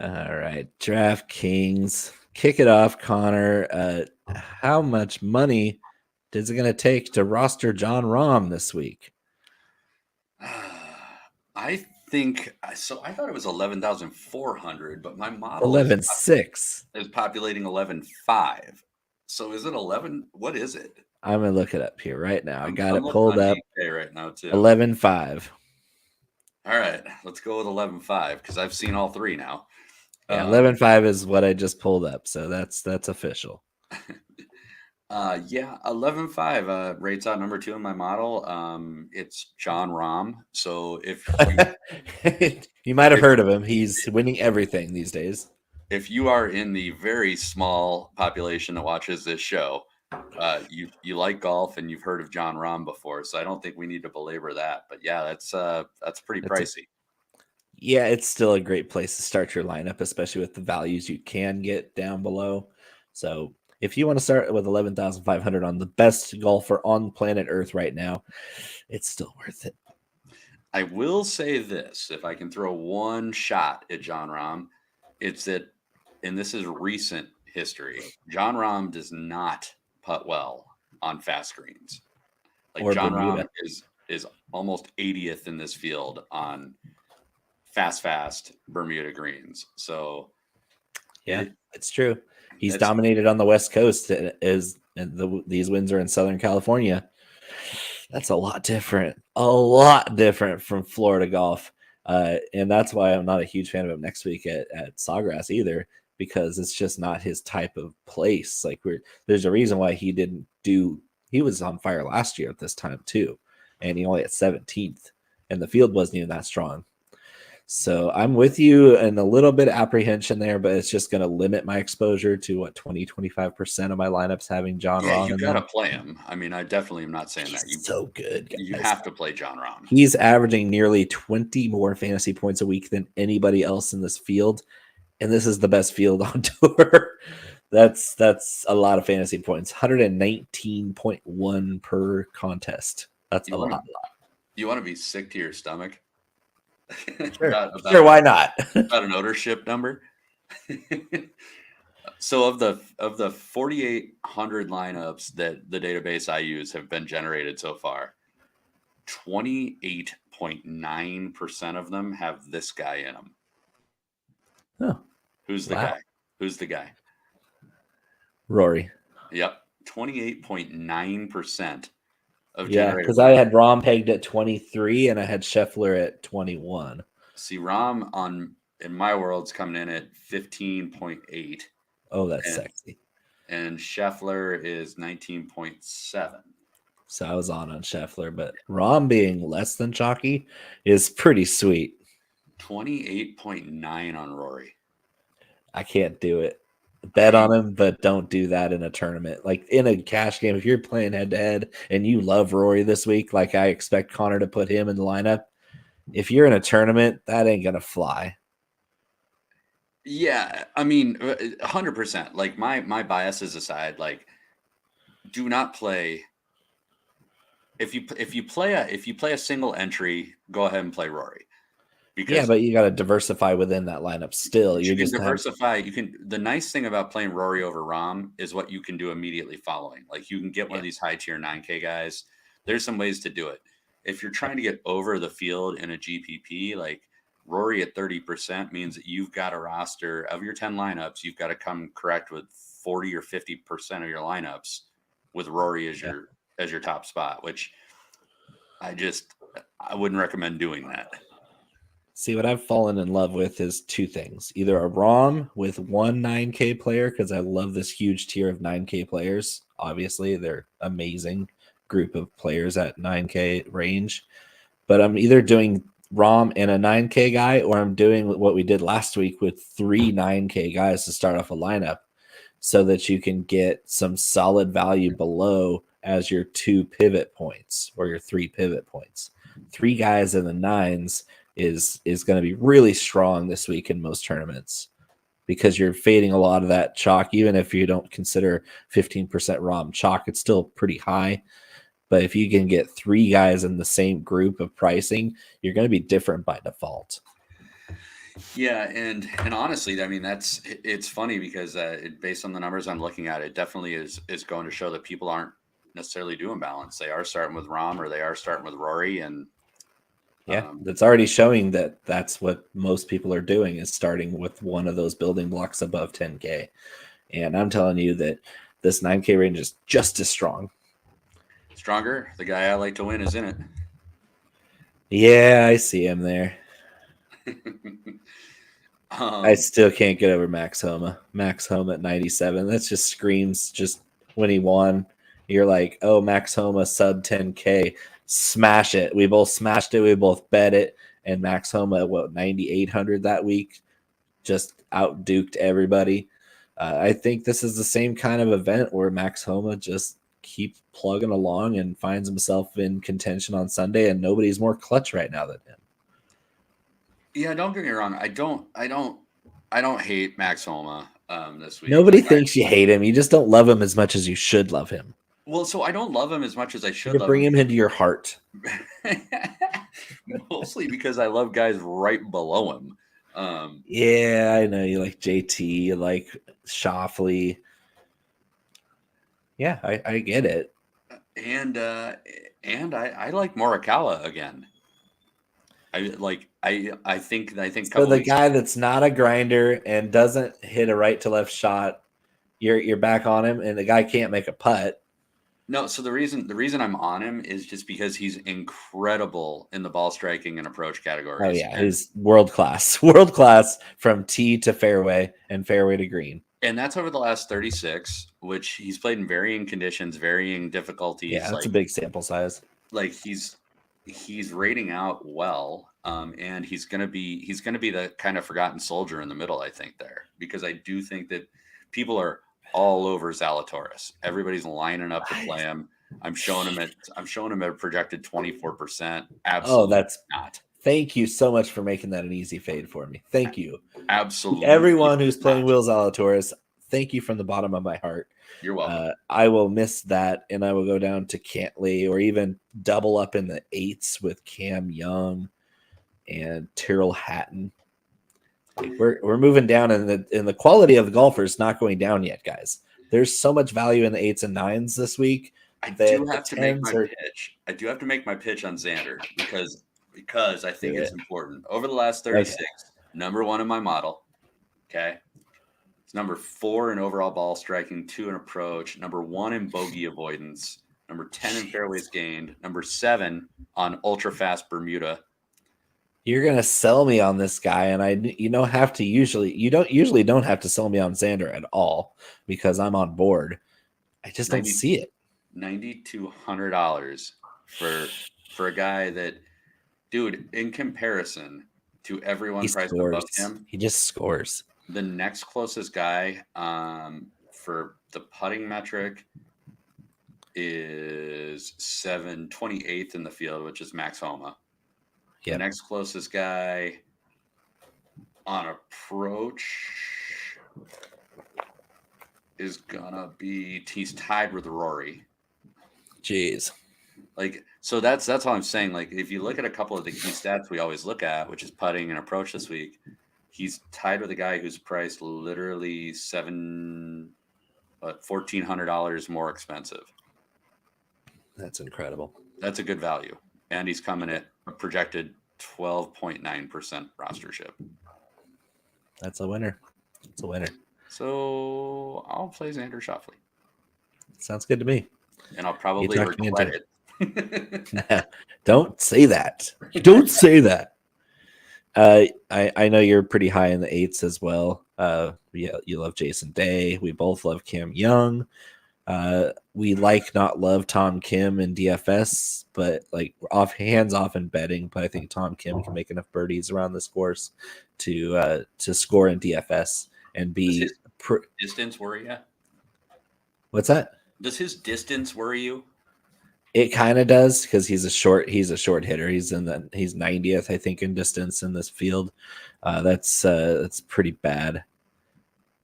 A: All right, DraftKings, kick it off, Connor. How much money is it going to take to roster John Rahm this week?
B: I think so. I thought it was 11,400, but my model
A: 11.6
B: is populating 11.5. So is it 11? What is it?
A: I'm gonna look it up here right now. I got it pulled up
B: right now too.
A: 11.5.
B: All right, let's go with 11.5 because I've seen all three now.
A: Yeah, 11.5 is what I just pulled up, so that's official.
B: Yeah, 11.5 rates out number 2 in my model. It's John Rahm. So if
A: you might have heard of him, he's winning everything these days.
B: If you are in the very small population that watches this show, you like golf and you've heard of John Rahm before, so I don't think we need to belabor that. But yeah, that's pretty pricey.
A: Yeah, it's still a great place to start your lineup, especially with the values you can get down below. So if you want to start with 11,500 on the best golfer on planet Earth right now, it's still worth it.
B: I will say this: if I can throw one shot at John Rahm, it's that, and this is recent history, John Rahm does not putt well on fast greens. Like John Rahm is almost 80th in this field on fast Bermuda greens. So
A: yeah, it's true. He's dominated on the West Coast these wins are in Southern California. That's a lot different from Florida golf. And that's why I'm not a huge fan of him next week at Sawgrass either, because it's just not his type of place. Like there's a reason why he was on fire last year at this time too. And he only at 17th and the field wasn't even that strong. So I'm with you and a little bit of apprehension there, but it's just going to limit my exposure to 25% of my lineups having John Rahm.
B: Yeah, you got to play him. I mean, I definitely am not saying that.
A: He's so good, guys.
B: You have to play John Rahm.
A: He's averaging nearly 20 more fantasy points a week than anybody else in this field. And this is the best field on tour. That's a lot of fantasy points. 119.1 per contest. That's a lot.
B: You want to be sick to your stomach?
A: Sure, why not?
B: About an ownership number. So of the 4,800 lineups that the database I use have been generated so far, 28.9% of them have this guy in them.
A: Oh,
B: who's the guy? Who's the guy?
A: Rory.
B: Yep, 28.9%.
A: Yeah, because I had Rahm pegged at 23 and I had Scheffler at 21.
B: See, Rahm in my world's coming in at 15.8.
A: Oh, that's sexy.
B: And Scheffler is 19.7.
A: So I was on Scheffler, but Rahm being less than chalky is pretty sweet.
B: 28.9 on Rory.
A: I can't do it. Bet on him, but don't do that in a tournament. Like in a cash game, if you're playing head-to-head and you love Rory this week, like I expect Conor to put him in the lineup, if you're in a tournament, that ain't going to fly.
B: Yeah, I mean, 100%. Like my biases aside, like do not play. If you play a single entry, go ahead and play Rory. Because
A: but you got to diversify within that lineup still.
B: you can
A: just
B: diversify. The nice thing about playing Rory over Rahm is what you can do immediately following. Like you can get one of these high tier 9K guys. There's some ways to do it. If you're trying to get over the field in a GPP, like Rory at 30% means that you've got a roster of your 10 lineups. You've got to come correct with 40 or 50% of your lineups with Rory as your top spot, which I wouldn't recommend doing that.
A: See, what I've fallen in love with is two things. Either a ROM with one 9K player, because I love this huge tier of 9K players. Obviously, they're amazing group of players at 9K range. But I'm either doing ROM and a 9K guy, or I'm doing what we did last week with 3 9K guys to start off a lineup so that you can get some solid value below as your 2 pivot points or your 3 pivot points. 3 guys in the 9s is going to be really strong this week in most tournaments because you're fading a lot of that chalk. Even if you don't consider 15% ROM chalk, it's still pretty high. But if you can get 3 guys in the same group of pricing, you're going to be different by default.
B: Yeah, and honestly, I mean it's funny because based on the numbers I'm looking at, it definitely is going to show that people aren't necessarily doing balance. They are starting with Rahm or they are starting with Rory, and
A: that's already showing that that's what most people are doing is starting with one of those building blocks above 10K. And I'm telling you that this 9K range is just as strong.
B: Stronger. The guy I like to win is in it.
A: Yeah, I see him there. I still can't get over Max Homa. Max Homa at 97. That just screams just when he won. You're like, oh, Max Homa sub 10K. Smash it. We both smashed it. We both bet it. And Max Homa at 9,800 that week just outduked everybody. I think this is the same kind of event where Max Homa just keeps plugging along and finds himself in contention on Sunday, and nobody's more clutch right now than him.
B: Yeah, don't get me wrong. I don't hate Max Homa this week.
A: Nobody thinks you hate him. You just don't love him as much as you should love him.
B: Well, so I don't love him as much as I should.
A: You bring him into your heart.
B: Mostly because I love guys right below him.
A: Yeah, I know you like JT, you like Shoffley. Yeah, I get it.
B: And I like Morikawa again. I think
A: so the guy that's not a grinder and doesn't hit a right to left shot, you're back on him, and the guy can't make a putt.
B: No, so the reason I'm on him is just because he's incredible in the ball striking and approach categories.
A: Oh yeah, he's world class from tee to fairway and fairway to green.
B: And that's over the last 36, which he's played in varying conditions, varying difficulties.
A: Yeah, that's a big sample size.
B: Like he's rating out well, and he's gonna be the kind of forgotten soldier in the middle, I think, there, because I do think that people are all over Zalatoris. Everybody's lining up to play him. I'm showing him at a projected 24%. Absolutely,
A: that's not. Thank you so much for making that an easy fade for me. Thank you.
B: Absolutely.
A: Everyone who's playing Will Zalatoris, thank you from the bottom of my heart.
B: You're welcome.
A: I will miss that, and I will go down to Cantley or even double up in the 8s with Cam Young and Tyrrell Hatton. We're moving down, and the quality of the golfers is not going down yet, guys. There's so much value in the 8s and 9s this week.
B: I do have to make my pitch on Xander because I think it's important. Over the last 36, number 1 in my model. Okay. It's number 4 in overall ball striking, 2 in approach, number 1 in bogey avoidance, number 10 in fairways gained, number 7 on ultra fast Bermuda.
A: You're gonna sell me on this guy, and you don't usually don't have to sell me on Xander at all because I'm on board. I just don't see it.
B: $9,200 for a guy that, dude, in comparison to everyone priced above him,
A: he just scores.
B: The next closest guy for the putting metric is 28th in the field, which is Max Homa. Yep. The next closest guy on approach is gonna be, he's tied with Rory.
A: Jeez.
B: So that's all I'm saying. Like, if you look at a couple of the key stats we always look at, which is putting and approach this week, he's tied with a guy who's priced literally $1,400 more expensive.
A: That's incredible.
B: That's a good value, and he's coming at a projected 12.9% rostership.
A: That's a winner. It's a winner.
B: So I'll play Xander Schauffele.
A: Sounds good to me.
B: And I'll probably regret it.
A: Don't say that. Don't say that. I know you're pretty high in the 8s as well. Yeah, you love Jason Day. We both love Cam Young. We not love Tom Kim in DFS, but like hands off in betting. But I think Tom Kim can make enough birdies around this course to score in DFS and be.
B: Distance worry you?
A: What's that?
B: Does his distance worry you?
A: It kind of does because he's a short hitter. He's 90th, I think, in distance in this field. That's pretty bad.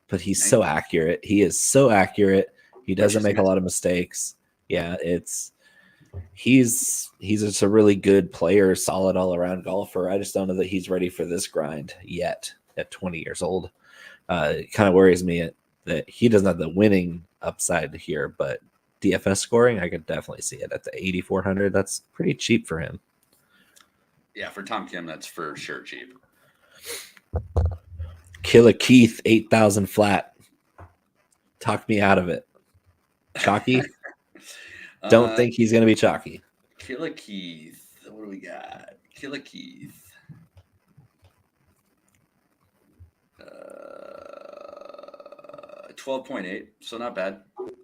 A: But he's so accurate. He is so accurate. He doesn't make a lot of mistakes. Yeah, he's just a really good player, solid all around golfer. I just don't know that he's ready for this grind yet at 20 years old. It kind of worries me that he doesn't have the winning upside here, but DFS scoring, I could definitely see it at the 8,400. That's pretty cheap for him.
B: Yeah, for Tom Kim, that's for sure cheap.
A: Killer Keith, 8,000 flat. Talk me out of it. Chalky? Don't think he's going to be chalky.
B: Killer Keith. What do we got? Killer Keith. 12.8, so not bad.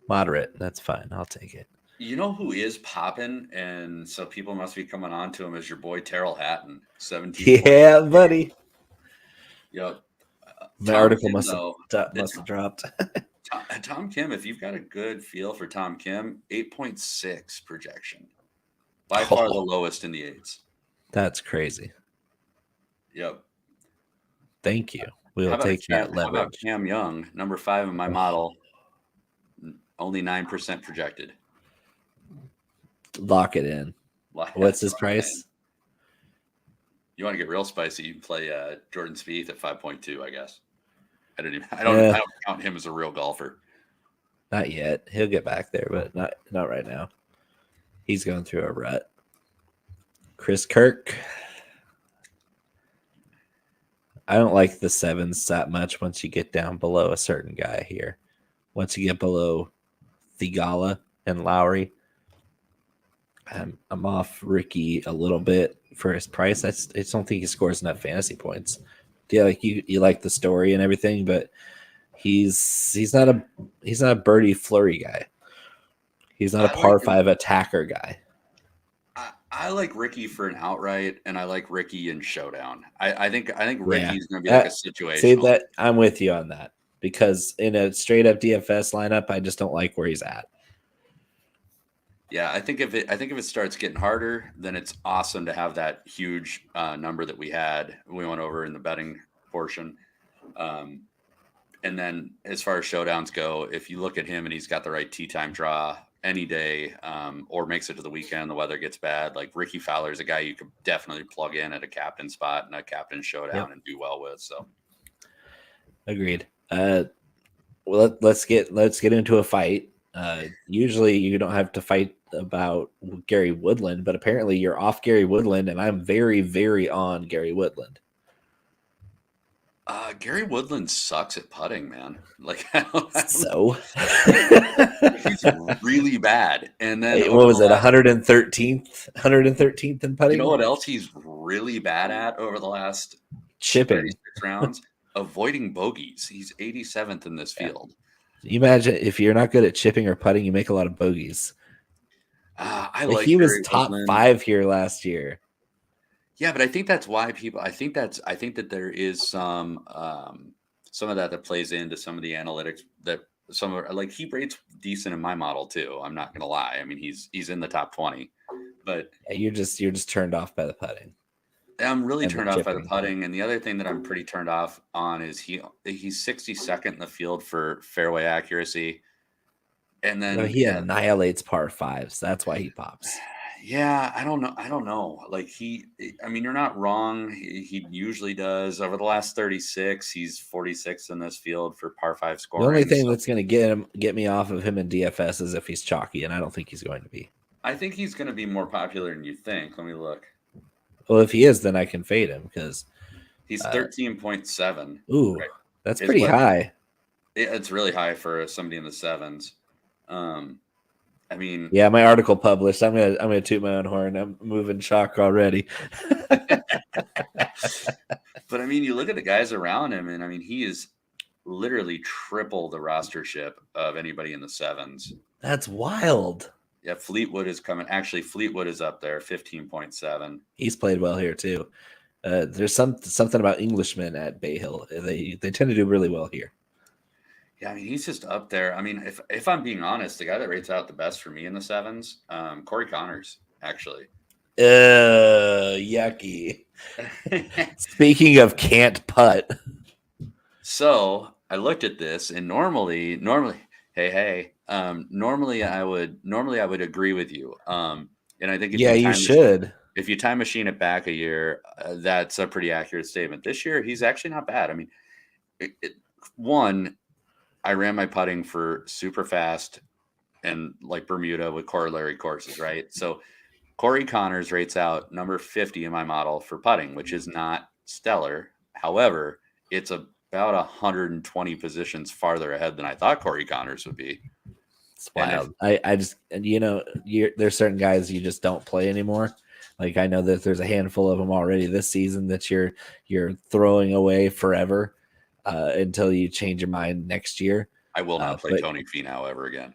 A: Moderate. That's fine. I'll take it.
B: You know who is popping, and so people must be coming on to him, is your boy Terrell Hatton, 17.
A: Yeah, buddy.
B: Yep.
A: The article must have dropped.
B: Tom Kim, if you've got a good feel for Tom Kim, 8.6 projection. By far the lowest in the 8s.
A: That's crazy.
B: Yep.
A: Thank you. We'll take that leverage.
B: How about Cam Young, number 5 in my model, only 9% projected.
A: Lock it in. What's his price?
B: You want to get real spicy? You can play Jordan Spieth at 5.2, I guess. I don't count him as a real golfer.
A: Not yet. He'll get back there, but not right now. He's going through a rut. Chris Kirk. I don't like the 7s that much once you get down below a certain guy here. Once you get below Thigala and Lowry, I'm off Ricky a little bit for his price. I just don't think he scores enough fantasy points. Yeah, like you like the story and everything, but he's not a birdie flurry guy. He's not a par 5 attacker guy.
B: I like Ricky for an outright, and I like Ricky in showdown. I think Ricky's going to be like a situation.
A: See that I'm with you on that because in a straight up DFS lineup, I just don't like where he's at.
B: Yeah, I think if it starts getting harder, then it's awesome to have that huge number that we went over in the betting portion. And then as far as showdowns go, if you look at him and he's got the right tee time draw any day, or makes it to the weekend, the weather ggets bad, like Ricky Fowler is a guy you could definitely plug in at a captain spot and a captain showdown and do well with. So
A: agreed. Well, let's get into a fight. Usually you don't have to fight about Gary Woodland, but apparently you're off Gary Woodland, and I'm very, very on Gary Woodland.
B: Gary Woodland sucks at putting, man. Like,
A: so
B: he's really bad. And then
A: what was it? 113th in putting.
B: You know what else he's really bad at over the last
A: chipping
B: 36 rounds? Avoiding bogeys. He's 87th in this field.
A: You imagine if you're not good at chipping or putting, you make a lot of bogeys. He was top Woodland. 5 here last year.
B: Yeah, but I think that's why people. I think that there is some of that plays into some of the analytics that like he rates decent in my model too. I'm not gonna lie. I mean, he's in the top 20, but
A: you're just turned off by the putting.
B: I'm really turned off by the putting, and the other thing that I'm pretty turned off on is he's 62nd in the field for fairway accuracy, and then
A: he annihilates par 5s. That's why he pops.
B: Yeah, I don't know. I don't know. Like I mean, you're not wrong. He usually does. Over the last 36, he's 46 in this field for par 5
A: The only
B: scoring.
A: thing
B: So
A: that's going to get me off of him in DFS is if he's chalky, and I don't think he's going to be.
B: I think he's going to be more popular than you think. Let me look.
A: Well, if he is, then I can fade him because
B: He's 13.7.
A: ooh,
B: Right.
A: that's
B: Is
A: pretty
B: what
A: high.
B: it's really high for somebody in the sevens. I mean,
A: Yeah, my article published. I'm gonna toot my own horn. I'm moving chalk already.
B: but I mean, you look at the guys around him, and I mean, he is literally triple the rostership of anybody in the sevens.
A: That's wild.
B: Yeah, Fleetwood is coming. Actually, Fleetwood is up there, 15.7.
A: He's played well here too. There's something about Englishmen at Bay Hill. They tend to do really well here.
B: Yeah, I mean, he's just up there. I mean, if I'm being honest, the guy that rates out the best for me in the sevens, Corey Connors, actually.
A: Yucky. Speaking of can't putt.
B: So I looked at this, and normally, hey, normally I would agree with you. And I think
A: You should.
B: If you time machine it back a year, that's a pretty accurate statement. This year, he's actually not bad. I mean, one, I ran my putting for super fast and like Bermuda with corollary courses, right? So Corey Connors rates out number 50 in my model for putting, which is not stellar. However, it's about 120 positions farther ahead than I thought Corey Connors would be.
A: It's wild. I just, there's certain guys you just don't play anymore. Like I know that there's a handful of them already this season that you're throwing away forever until you change your mind next year.
B: I will not play Tony Finau ever again.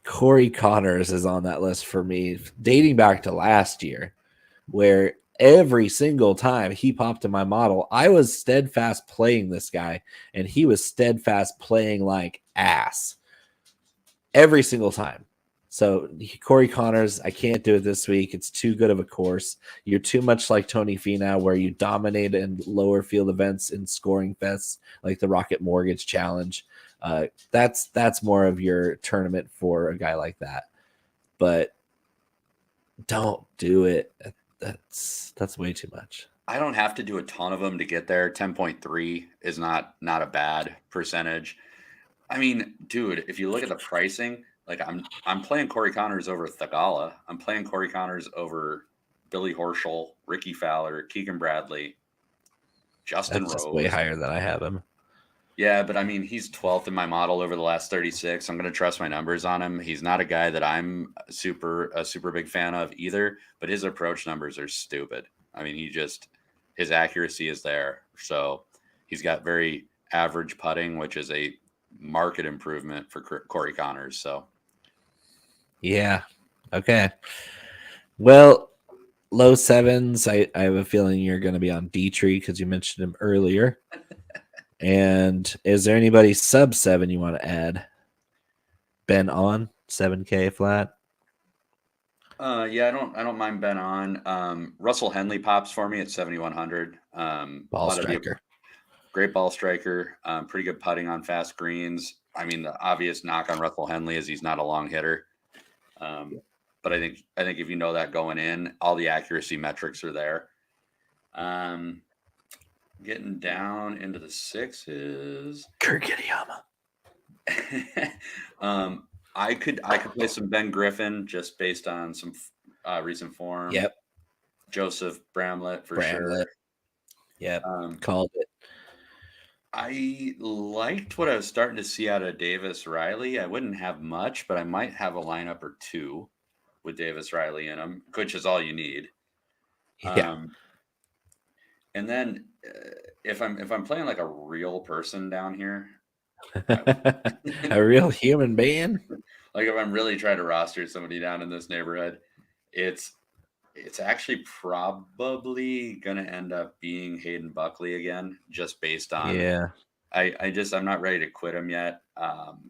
A: Corey Connors is on that list for me, dating back to last year, where every single time he popped in my model, I was steadfast playing this guy, and he was steadfast playing like ass every single time. So Corey Connors, I can't do it this week. It's too good of a course. You're too much like Tony Finau, where you dominate in lower field events and scoring fests like the Rocket Mortgage Challenge. That's more of your tournament for a guy like that. But don't do it. That's way too much.
B: I don't have to do a ton of them to get there. 10.3 is not a bad percentage. I mean, dude, if you look at the pricing, like I'm playing Corey Connors over Thagala. I'm playing Corey Connors over Billy Horschel, Ricky Fowler, Keegan Bradley, Justin Rose.
A: That's way higher than I have him.
B: Yeah, but I mean, he's 12th in my model over the last 36. I'm going to trust my numbers on him. He's not a guy that I'm a super big fan of either, but his approach numbers are stupid. I mean, his accuracy is there. So he's got very average putting, which is a market improvement for Corey Connors. So,
A: yeah. Okay. Well, low sevens. I have a feeling you're going to be on Dietrich because you mentioned him earlier. And is there anybody sub 7 you want to add? Ben on 7K flat.
B: Yeah, I don't mind Ben on. Russell Henley pops for me at 7,100.
A: Ball striker.
B: Great ball striker. Pretty good putting on fast greens. I mean, the obvious knock on Russell Henley is he's not a long hitter. But I think if you know that going in, all the accuracy metrics are there. Getting down into the sixes.
A: Kurt Kitayama.
B: I could play some Ben Griffin just based on some recent form.
A: Yep.
B: Joseph Bramlett for sure.
A: Yep. Called it.
B: I liked what I was starting to see out of Davis Riley. I wouldn't have much, but I might have a lineup or two with Davis Riley in them, which is all you need.
A: Yeah.
B: And then if I'm playing like a real person down here,
A: a real human being,
B: like if I'm really trying to roster somebody down in this neighborhood, it's actually probably going to end up being Hayden Buckley again, just based on I'm not ready to quit him yet.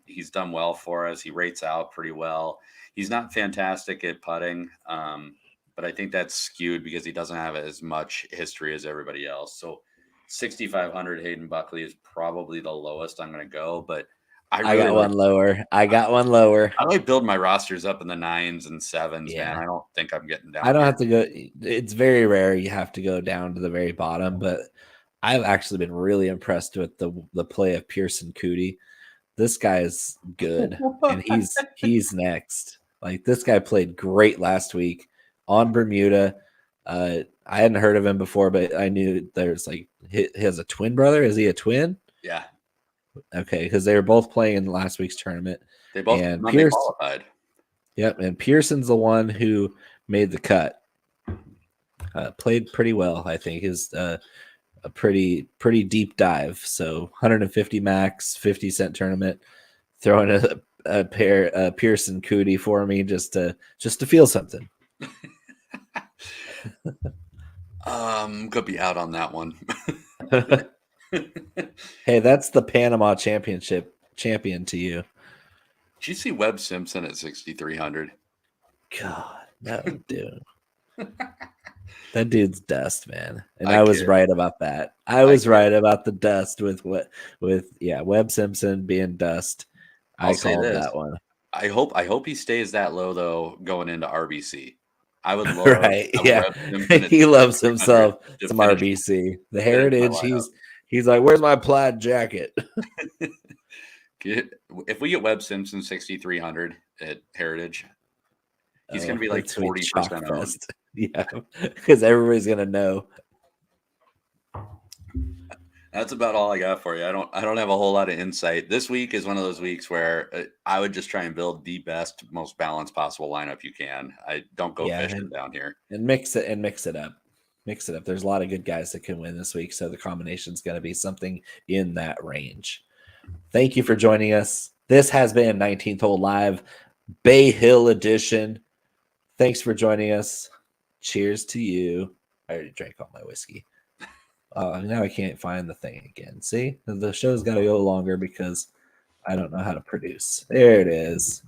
B: He's done well for us. He rates out pretty well. He's not fantastic at putting, but I think that's skewed because he doesn't have as much history as everybody else. So 6,500 Hayden Buckley is probably the lowest I'm going to go, but
A: I got one lower. I
B: like building my rosters up in the 9s and 7s, man. I don't think I'm getting down.
A: I don't have to go. It's very rare you have to go down to the very bottom, but I've actually been really impressed with the play of Pearson Cootie. This guy is good, and he's next. Like, this guy played great last week on Bermuda. I hadn't heard of him before, but I knew there's like he has a twin brother. Is he a twin?
B: Yeah.
A: Okay, because they were both playing in last week's tournament.
B: They both qualified.
A: Yep, and Pearson's the one who made the cut. Played pretty well, I think. Is a pretty deep dive. So 150 max, 50-cent tournament. Throwing a pair Pearson Cootie for me just to feel something.
B: Could be out on that one.
A: Hey, that's the Panama Championship champion to you.
B: Did you see Webb Simpson at 6,300?
A: God, that dude. That dude's dust, man. And I was right about that. I was right about the dust with Webb Simpson being dust. I called that one.
B: I hope he stays that low though going into RBC. I would love
A: right. Yeah. He loves himself some RBC. The Heritage, he's like, where's my plaid jacket?
B: If we get Webb Simpson 6,300 at Heritage, he's going to be like 40% owned.
A: Yeah, because everybody's going to know.
B: That's about all I got for you. I don't have a whole lot of insight. This week is one of those weeks where I would just try and build the best, most balanced possible lineup you can. I don't go fishing down here.
A: And mix it up. Mix it up. There's a lot of good guys that can win this week, so the combination is going to be something in that range. Thank you for joining us. This has been 19th Hole Live, Bay Hill edition. Thanks for joining us. Cheers to you. I already drank all my whiskey. Now I can't find the thing again. See, the show's got to go longer because I don't know how to produce. There it is.